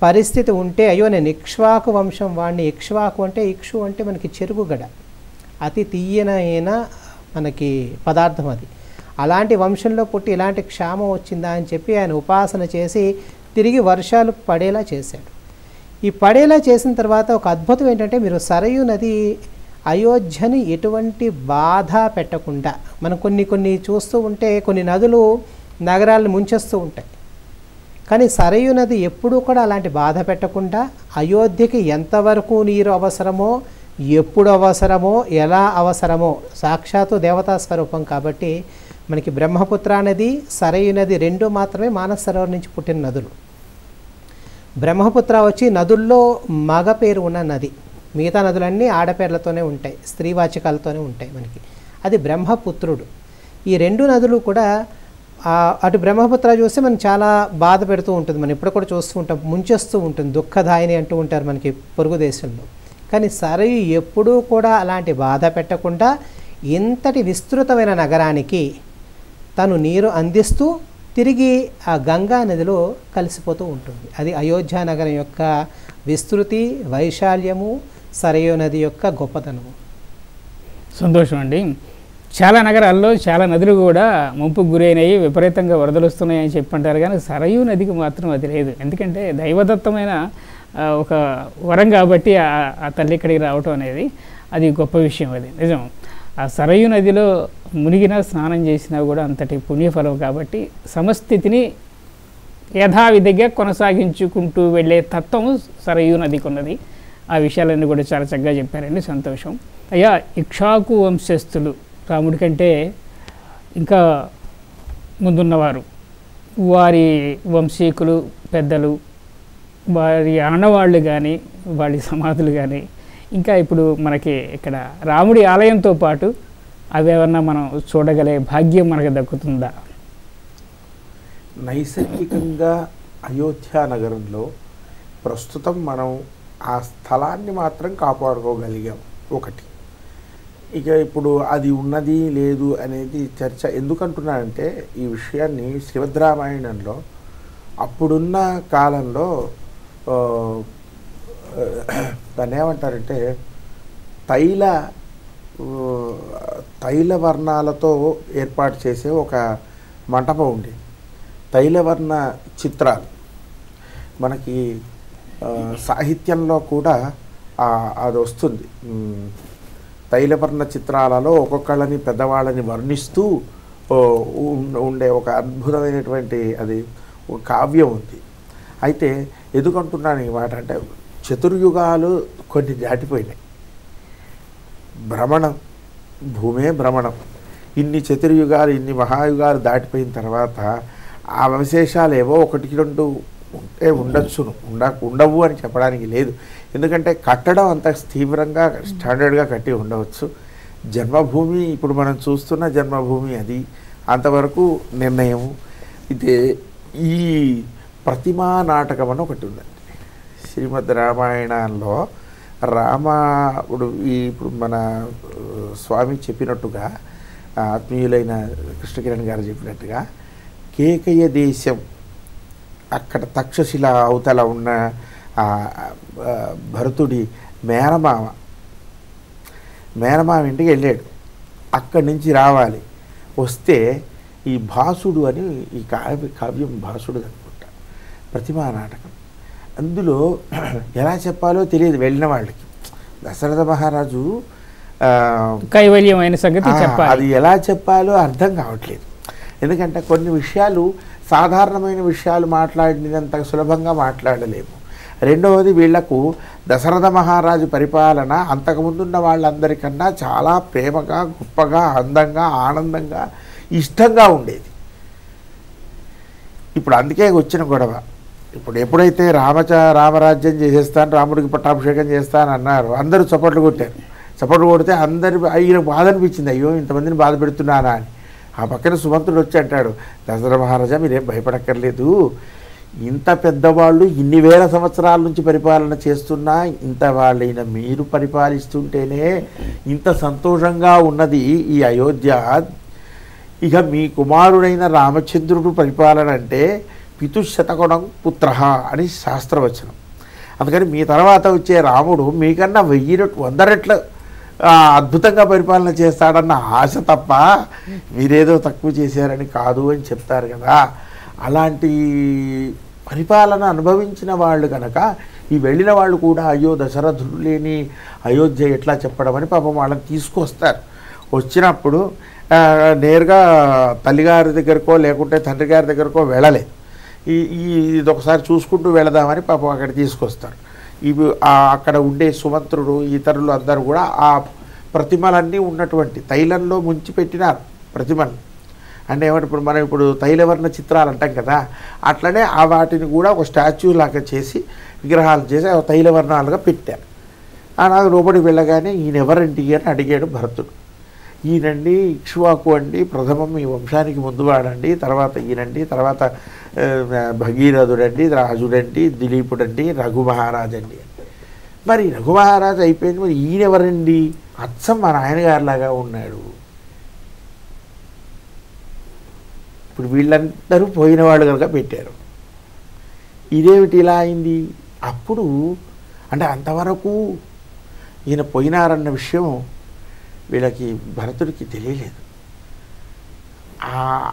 పరిస్థితి ఉంటే, అయ్యో నేను ఇక్ష్వాకు వంశం వాడిని, ఇక్ష్వాకు అంటే ఇక్షు అంటే మనకి చెరుగుగడ, అతి తీయనైన మనకి పదార్థం అది, అలాంటి వంశంలో పుట్టి ఇలాంటి క్షామం వచ్చిందా అని చెప్పి ఆయన ఉపాసన చేసి తిరిగి వర్షాలు పడేలా చేశాడు. ఈ పడేలా చేసిన తర్వాత ఒక అద్భుతం ఏంటంటే, మీరు సరయూ నది అయోధ్యని ఎటువంటి బాధ పెట్టకుండా, మనం కొన్ని చూస్తూ ఉంటే కొన్ని నదులు నగరాలను ముంచేస్తూ ఉంటాయి, కానీ సరయూ నది ఎప్పుడూ కూడా అలాంటి బాధ పెట్టకుండా అయోధ్యకి ఎంతవరకు నీరు అవసరమో, ఎప్పుడు అవసరమో, ఎలా అవసరమో, సాక్షాత్తు దేవతా స్వరూపం కాబట్టి మనకి బ్రహ్మపుత్ర నది, సరయూ నది రెండు మాత్రమే మానస సరోవర్ నుంచి పుట్టిన నదులు. బ్రహ్మపుత్ర వచ్చి నదుల్లో మగ పేరు ఉన్న నది, మిగతా నదులన్నీ ఆడపేర్లతోనే ఉంటాయి, స్త్రీవాచకాలతోనే ఉంటాయి మనకి. అది బ్రహ్మపుత్రుడు. ఈ రెండు నదులు కూడా అటు బ్రహ్మపుత్ర చూస్తే మనం చాలా బాధ పెడుతూ ఉంటుంది, మనం ఇప్పుడు కూడా చూస్తూ ఉంటాం, ముంచేస్తూ ఉంటుంది, దుఃఖదాయిని అంటూ ఉంటారు మనకి పొరుగు దేశంలో. కానీ సరయు ఎప్పుడూ కూడా అలాంటి బాధ పెట్టకుండా ఇంతటి విస్తృతమైన నగరానికి తను నీరు అందిస్తూ తిరిగి ఆ గంగా నదిలో కలిసిపోతూ ఉంటుంది. అది అయోధ్య నగరం యొక్క విస్తృతి, వైశాల్యము, సరయూ నది యొక్క గొప్పతనము. సంతోషం అండి. చాలా నగరాల్లో చాలా నదులు కూడా ముంపుకు గురైనవి, విపరీతంగా వరదలు వస్తున్నాయని చెప్పంటారు, కానీ సరయూ నదికి మాత్రం అది లేదు. ఎందుకంటే దైవదత్తమైన ఒక వరం కాబట్టి ఆ తల్లి ఇక్కడికి రావటం అనేది అది గొప్ప విషయం. అది నిజం. ఆ సరయూ నదిలో మునిగినా స్నానం చేసినా కూడా అంతటి పుణ్యఫలం కాబట్టి సమస్థితిని యథావిధిగా కొనసాగించుకుంటూ వెళ్ళే తత్వం సరయూ నదికి ఉన్నది. ఆ విషయాలన్నీ కూడా చాలా చక్కగా చెప్పారండి, సంతోషం. అయ్యా, ఇక్ష్వాకు వంశస్థులు రాముడి కంటే ఇంకా ముందున్నవారు, వారి వంశీకులు, పెద్దలు, వారి ఆనవాళ్ళు కానీ వాళ్ళ సమాధులు కానీ, ఇంకా ఇప్పుడు మనకి ఇక్కడ రాముడి ఆలయంతో పాటు అవేమన్నా మనం చూడగలే భాగ్యం మనకు దక్కుతుందా? నైసర్గికంగా అయోధ్య నగరంలో ప్రస్తుతం మనం ఆ స్థలాన్ని మాత్రం కాపాడుకోగలిగాం ఒకటి. ఇక ఇప్పుడు అది ఉన్నది లేదు అనేది చర్చ. ఎందుకంటున్నానంటే ఈ విషయాన్ని శ్రీమద్ రామాయణంలో అప్పుడున్న కాలంలో దాన్ని ఏమంటారంటే తైల వర్ణాలతో ఏర్పాటు చేసే ఒక మంటపం ఉండేది. తైలవర్ణ చిత్రాలు మనకి సాహిత్యంలో కూడా అది వస్తుంది. తైలవర్ణ చిత్రాలలో ఒక్కొక్కళ్ళని పెద్దవాళ్ళని వర్ణిస్తూ ఉండే ఒక అద్భుతమైనటువంటి అది కావ్యం ఉంది. అయితే ఎందుకంటున్నాను ఈ మాట అంటే, చతుర్యుగాలు కొన్ని దాటిపోయినాయి. భ్రమణం, భూమే భ్రమణం. ఇన్ని చతుర్యుగాలు, ఇన్ని మహాయుగాలు దాటిపోయిన తర్వాత ఆ అవశేషాలు ఏవో ఒకటి రెండు ఉంటే ఉండొచ్చును, ఉండవు అని చెప్పడానికి లేదు. ఎందుకంటే కట్టడం అంత తీవ్రంగా స్టాండర్డ్గా కట్టి ఉండవచ్చు. జన్మభూమి ఇప్పుడు మనం చూస్తున్న జన్మభూమి అది అంతవరకు నిర్ణయం. అయితే ఈ ప్రతిమా నాటకం అని ఒకటి ఉందండి శ్రీమద్ రామాయణంలో. రాముడు ఇప్పుడు మన స్వామి చెప్పినట్టుగా, ఆత్మీయులైన కృష్ణకిరణ్ గారు చెప్పినట్టుగా, కేకయ దేశం అక్కడ తక్షశిల అవతల ఉన్న భరతుడి మేనమామ ఇంటికి వెళ్ళాడు. అక్కడి నుంచి రావాలి. వస్తే ఈ భాసుడు అని ఈ కావ్యం భాసుడు అనుకుంటా, ప్రతిమా నాటకం. అందులో ఎలా చెప్పాలో తెలియదు వెళ్ళిన వాళ్ళకి. దశరథ మహారాజు కైవల్యమైన సంగతి చెప్పాలి, అది ఎలా చెప్పాలో అర్థం కావట్లేదు. ఎందుకంటే కొన్ని విషయాలు సాధారణమైన విషయాలు మాట్లాడినంత సులభంగా మాట్లాడలేము. రెండవది వీళ్లకు దశరథ మహారాజు పరిపాలన అంతకుముందున్న వాళ్ళందరికన్నా చాలా ప్రేమగా, గొప్పగా, అందంగా, ఆనందంగా, ఇష్టంగా ఉండేది. ఇప్పుడు అందుకే వచ్చిన గొడవ. ఇప్పుడు ఎప్పుడైతే రామరాజ్యం చేసేస్తాను, రాముడికి పట్టాభిషేకం చేస్తాను అన్నారు, అందరూ చప్పట్లు కొట్టారు. చప్పట్లు కొడితే అందరి ఈయన బాధ అనిపించింది, అయ్యో ఇంతమందిని బాధ పెడుతున్నానా అని. ఆ పక్కన సుమంతుడు వచ్చి అంటాడు, దశరథ మహారాజా మీరేం భయపడక్కర్లేదు, ఇంత పెద్దవాళ్ళు ఇన్ని వేల సంవత్సరాల నుంచి పరిపాలన చేస్తున్నా ఇంత వాళ్ళైన మీరు పరిపాలిస్తుంటేనే ఇంత సంతోషంగా ఉన్నది ఈ అయోధ్య. ఇక మీ కుమారుడైన రామచంద్రుడు పరిపాలన అంటే పితుశతకోణం పుత్ర అని శాస్త్రవచనం. అందుకని మీ తర్వాత వచ్చే రాముడు మీకన్నా 100 రెట్లు అద్భుతంగా పరిపాలన చేస్తాడన్న ఆశ తప్ప మీరేదో తక్కువ చేశారని కాదు అని చెప్తారు కదా. అలాంటి పరిపాలన అనుభవించిన వాళ్ళు కనుక ఈ వెళ్ళిన వాళ్ళు కూడా అయ్యో దశరథుడు లేని అయోధ్య ఎట్లా చెప్పడం అని పాపం వాళ్ళని తీసుకొస్తారు. వచ్చినప్పుడు నేరుగా తల్లిగారి దగ్గరకో లేకుంటే తండ్రి గారి దగ్గరకో వెళ్ళలేదు. ఇది ఒకసారి చూసుకుంటూ వెళదామని పాపం అక్కడ తీసుకొస్తారు. ఇవి అక్కడ ఉండే సుమంత్రుడు ఇతరులు అందరూ కూడా ఆ ప్రతిమలన్నీ ఉన్నటువంటి తైలంలో ముంచి పెట్టినారు ప్రతిమలు. అంటే ఏమంటే ఇప్పుడు మనం ఇప్పుడు తైలవర్ణ చిత్రాలు అంటాం కదా, అట్లనే ఆ వాటిని కూడా ఒక స్టాచ్యూ లాగా చేసి విగ్రహాలు చేసి తైలవర్ణాలుగా పెట్టారు. అలాగే లోపలికి వెళ్ళగానే ఈయన ఎవరండి అని అడిగాడు భరతుడు. ఈయనండి ఇక్ష్వాకు అండి, ప్రథమం ఈ వంశానికి ముందు వాడండి, తర్వాత ఈయనండి, తర్వాత భగీరథుడండి, రాజుడండి, దిలీపుడండి, రఘుమహారాజు అండి. మరి రఘుమహారాజు అయిపోయింది, మరి ఈయనెవరండి? అచ్చం మా నాయనగారిలాగా ఉన్నాడు. ఇప్పుడు వీళ్ళందరూ పోయిన వాళ్ళు కనుక పెట్టారు. ఇదేమిటి ఇలా అయింది? అప్పుడు అంటే అంతవరకు ఈయన పోయినారన్న విషయం వీళ్ళకి భరతుడికి తెలియలేదు.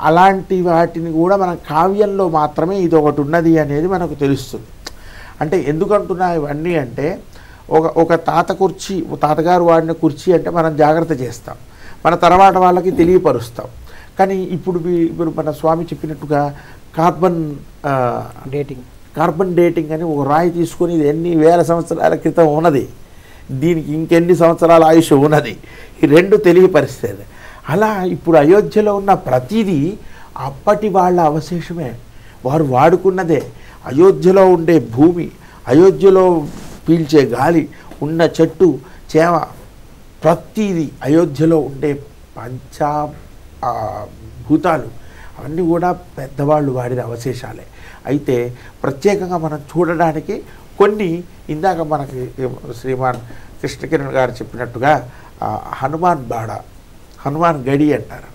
అలాంటి వాటిని కూడా మన కావ్యంలో మాత్రమే ఇది ఒకటి ఉన్నది అనేది మనకు తెలుస్తుంది. అంటే ఎందుకంటున్నా ఇవన్నీ అంటే ఒక తాతగారు వాడిన కుర్చీ అంటే మనం జాగ్రత్త చేస్తాం, మన తర్వాత వాళ్ళకి తెలియపరుస్తాం. కానీ ఇప్పుడు మన స్వామి చెప్పినట్టుగా కార్బన్ డేటింగ్ అని ఒక రాయి తీసుకొని ఇది ఎన్ని వేల సంవత్సరాల క్రితం ఉన్నది, దీనికి ఇంకెన్ని సంవత్సరాల ఆయుష్ ఉన్నది, ఈ రెండు తెలియపరిస్తుంది. అలా ఇప్పుడు అయోధ్యలో ఉన్న ప్రతిదీ అప్పటి వాళ్ళ అవశేషమే, వారు వాడుకున్నదే. అయోధ్యలో ఉండే భూమి, అయోధ్యలో పీల్చే గాలి, ఉన్న చెట్టు చేమ, ప్రతిదీ అయోధ్యలో ఉండే భూతాలు అవన్నీ కూడా పెద్దవాళ్ళు వాడిన అవశేషాలే. అయితే ప్రత్యేకంగా మనం చూడడానికి కొన్ని ఇందాక మనకి శ్రీమాన్ కృష్ణకిరణ్ గారు చెప్పినట్టుగా హనుమాన్ బాడ, హనుమాన్ గడి అంటారు.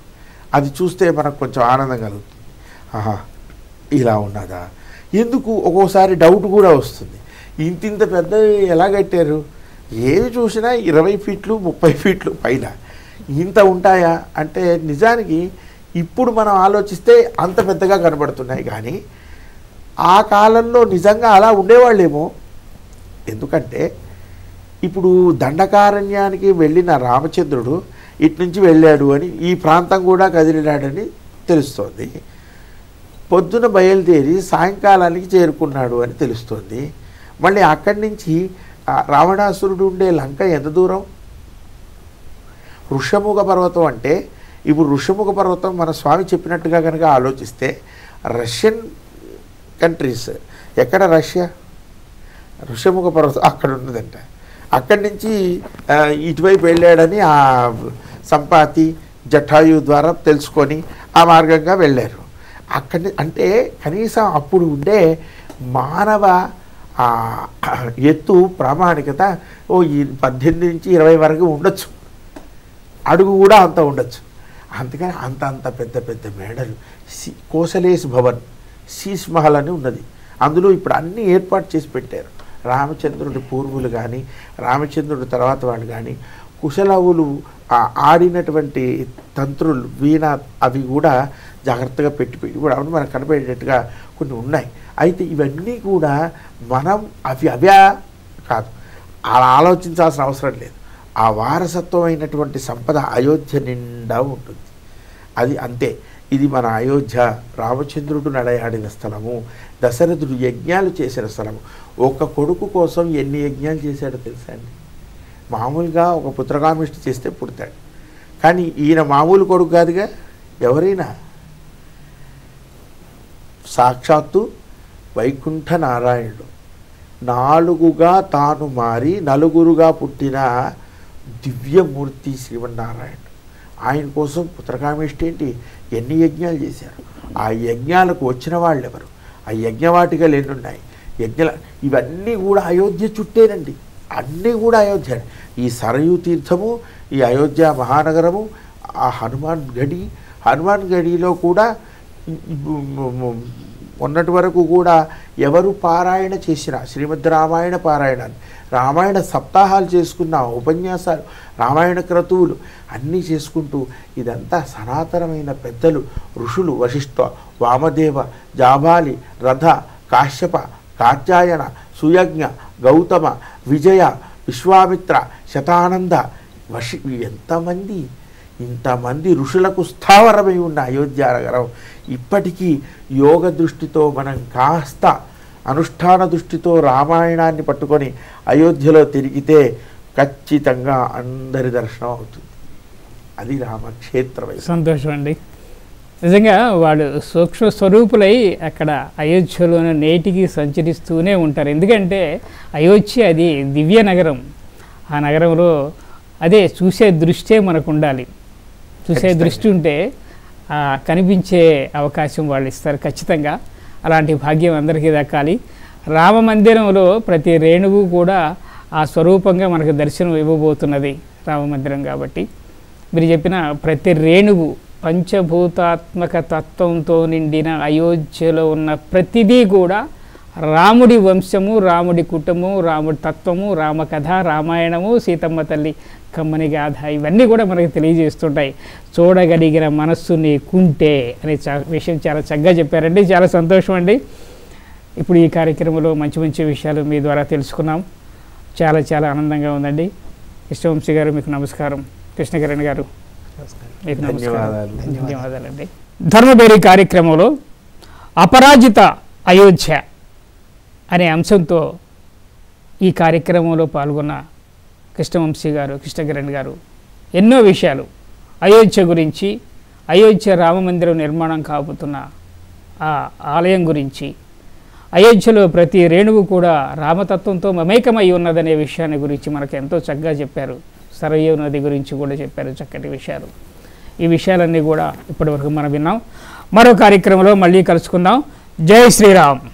అది చూస్తే మనకు కొంచెం ఆనందం కలుగుతుంది. ఆహా ఇలా ఉన్నదా, ఎందుకు ఒక్కోసారి డౌట్ కూడా వస్తుంది, ఇంత పెద్ద ఎలా కట్టారు, ఏది చూసినా 20 ఫీట్లు 30 ఫీట్లు పైన ఇంత ఉంటాయా అంటే నిజానికి ఇప్పుడు మనం ఆలోచిస్తే అంత పెద్దగా కనబడుతున్నాయి. కానీ ఆ కాలంలో నిజంగా అలా ఉండేవాళ్ళేమో. ఎందుకంటే ఇప్పుడు దండకారణ్యానికి వెళ్ళిన రామచంద్రుడు ఇటు నుంచి వెళ్ళాడు అని, ఈ ప్రాంతం కూడా కదిలినాడని తెలుస్తోంది. పొద్దున బయలుదేరి సాయంకాలానికి చేరుకున్నాడు అని తెలుస్తోంది. మళ్ళీ అక్కడి నుంచి రావణాసురుడు ఉండే లంక ఎంత దూరం? ఋషముఖ పర్వతం అంటే ఇప్పుడు ఋషముఖ పర్వతం మన స్వామి చెప్పినట్టుగా కనుక ఆలోచిస్తే రష్యన్ కంట్రీస్, ఎక్కడ రష్యా, ఋషముఖ పర్వతం అక్కడ ఉన్నదంట. అక్కడి నుంచి ఇటువైపు వెళ్ళాడని ఆ సంపాతి జటాయు ద్వారా తెలుసుకొని ఆ మార్గంగా వెళ్ళారు. అక్కడి అంటే కనీసం అప్పుడు ఉండే మానవ ఎత్తు ప్రామాణికత 18 నుంచి 20 వరకు ఉండొచ్చు, అడుగు కూడా అంత ఉండొచ్చు. అందుకని అంత పెద్ద పెద్ద మేడలు, కోసలేస్ భవన్, శీష్ మహల్ అని ఉన్నది. అందులో ఇప్పుడు అన్నీ ఏర్పాటు చేసి పెట్టారు. రామచంద్రుడి పూర్వులు కానీ రామచంద్రుడి తర్వాత వాళ్ళు కానీ కుశలవులు ఆడినటువంటి తంత్రులు వీణ అవి కూడా జాగ్రత్తగా పెట్టి కూడా మనకు కనపడేటట్టుగా కొన్ని ఉన్నాయి. అయితే ఇవన్నీ కూడా మనం అవే కాదు, అలా ఆలోచించాల్సిన అవసరం లేదు. ఆ వారసత్వమైనటువంటి సంపద అయోధ్య నిండా ఉంటుంది. అది అంతే. ఇది మన అయోధ్య, రామచంద్రుడు నడయాడిన స్థలము, దశరథుడు యజ్ఞాలు చేసిన స్థలము. ఒక కొడుకు కోసం ఎన్ని యజ్ఞాలు చేశాడో తెలుసా అండి? మామూలుగా ఒక పుత్రకామిష్టి చేస్తే పుడతాడు, కానీ ఈయన మామూలు కొడుకు కాదుగా. ఎవరైనా సాక్షాత్తు వైకుంఠ నారాయణుడు, నాలుగుగా తాను మారి నలుగురుగా పుట్టిన దివ్యమూర్తి శ్రీమన్నారాయణుడు. ఆయన కోసం పుత్రకామేష్టి ఏంటి, ఎన్ని యజ్ఞాలు చేశారు. ఆ యజ్ఞాలకు వచ్చిన వాళ్ళు ఎవరు, ఆ యజ్ఞవాటికలు ఎన్ని ఉన్నాయి, ఇవన్నీ కూడా అయోధ్య చుట్టేనండి. అన్నీ కూడా అయోధ్య. ఈ సరయూ తీర్థము, ఈ అయోధ్య మహానగరము, ఆ హనుమాన్ గడిలో కూడా మొన్నటి వరకు కూడా ఎవరు పారాయణ చేసినా శ్రీమద్ రామాయణ పారాయణాన్ని, రామాయణ సప్తాహాలు చేసుకున్న ఉపన్యాసాలు, రామాయణ క్రతువులు అన్నీ చేసుకుంటూ ఇదంతా సనాతనమైన పెద్దలు ఋషులు వశిష్ఠ, వామదేవ, జాబాలి, రథ, కాశ్యప, కాత్యాయన, సుయజ్ఞ, గౌతమ, విజయ, విశ్వామిత్ర, శతానంద, ఇంతమంది ఋషులకు స్థావరమై ఉన్న అయోధ్య నగరం ఇప్పటికీ యోగ దృష్టితో మనం కాస్త అనుష్ఠాన దృష్టితో రామాయణాన్ని పట్టుకొని అయోధ్యలో తిరిగితే ఖచ్చితంగా అందరి దర్శనం అవుతుంది. అది రామక్షేత్రం. సంతోషం అండి. నిజంగా వాళ్ళు సూక్ష్మ స్వరూపులై అక్కడ అయోధ్యలోనే నేటికి సంచరిస్తూనే ఉంటారు. ఎందుకంటే అయోధ్య అది దివ్య నగరం. ఆ నగరంలో అదే చూసే దృష్టే మనకు ఉండాలి. చూసే దృష్టి ఉంటే కనిపించే అవకాశం వాళ్ళు ఇస్తారు ఖచ్చితంగా. అలాంటి భాగ్యం అందరికీ దక్కాలి. రామ మందిరంలో ప్రతి రేణువు కూడా ఆ స్వరూపంగా మనకు దర్శనం ఇవ్వబోతున్నది రామ మందిరం కాబట్టి. మీరు చెప్పిన ప్రతి రేణువు పంచభూతాత్మక తత్వంతో నిండిన అయోధ్యలో ఉన్న ప్రతిదీ కూడా రాముడి వంశము, రాముడి కుటుంబము, రాముడి తత్వము, రామకథ, రామాయణము, సీతమ్మ తల్లి కమ్మని గాథ ఇవన్నీ కూడా మనకి తెలియజేస్తుంటాయి. చూడగలిగిన మనస్సు నీకుంటే అనే విషయం చాలా చక్కగా చెప్పారండి. చాలా సంతోషం అండి. ఇప్పుడు ఈ కార్యక్రమంలో మంచి మంచి విషయాలు మీ ద్వారా తెలుసుకున్నాం. చాలా చాలా ఆనందంగా ఉందండి. కృష్ణవంశీ గారు మీకు నమస్కారం. కృష్ణకిరణ్ గారు మీకు నమస్కారం. ధన్యవాదాలండి. ధర్మబేరి కార్యక్రమంలో అపరాజిత అయోధ్య అనే అంశంతో ఈ కార్యక్రమంలో పాల్గొన్న కృష్ణవంశీ గారు, కృష్ణకిరణ్ గారు ఎన్నో విషయాలు అయోధ్య గురించి, అయోధ్య రామమందిరం నిర్మాణం కాబోతున్న ఆ ఆలయం గురించి, అయోధ్యలో ప్రతి రేణువు కూడా రామతత్వంతో మమేకమై ఉన్నదనే విషయాన్ని గురించి మనకు ఎంతో చక్కగా చెప్పారు. సరయూ నది గురించి కూడా చెప్పారు, చక్కటి విషయాలు. ఈ విషయాలన్నీ కూడా ఇప్పటివరకు మనం విన్నాం. మరో కార్యక్రమంలో మళ్ళీ కలుసుకుందాం. జై శ్రీరామ్.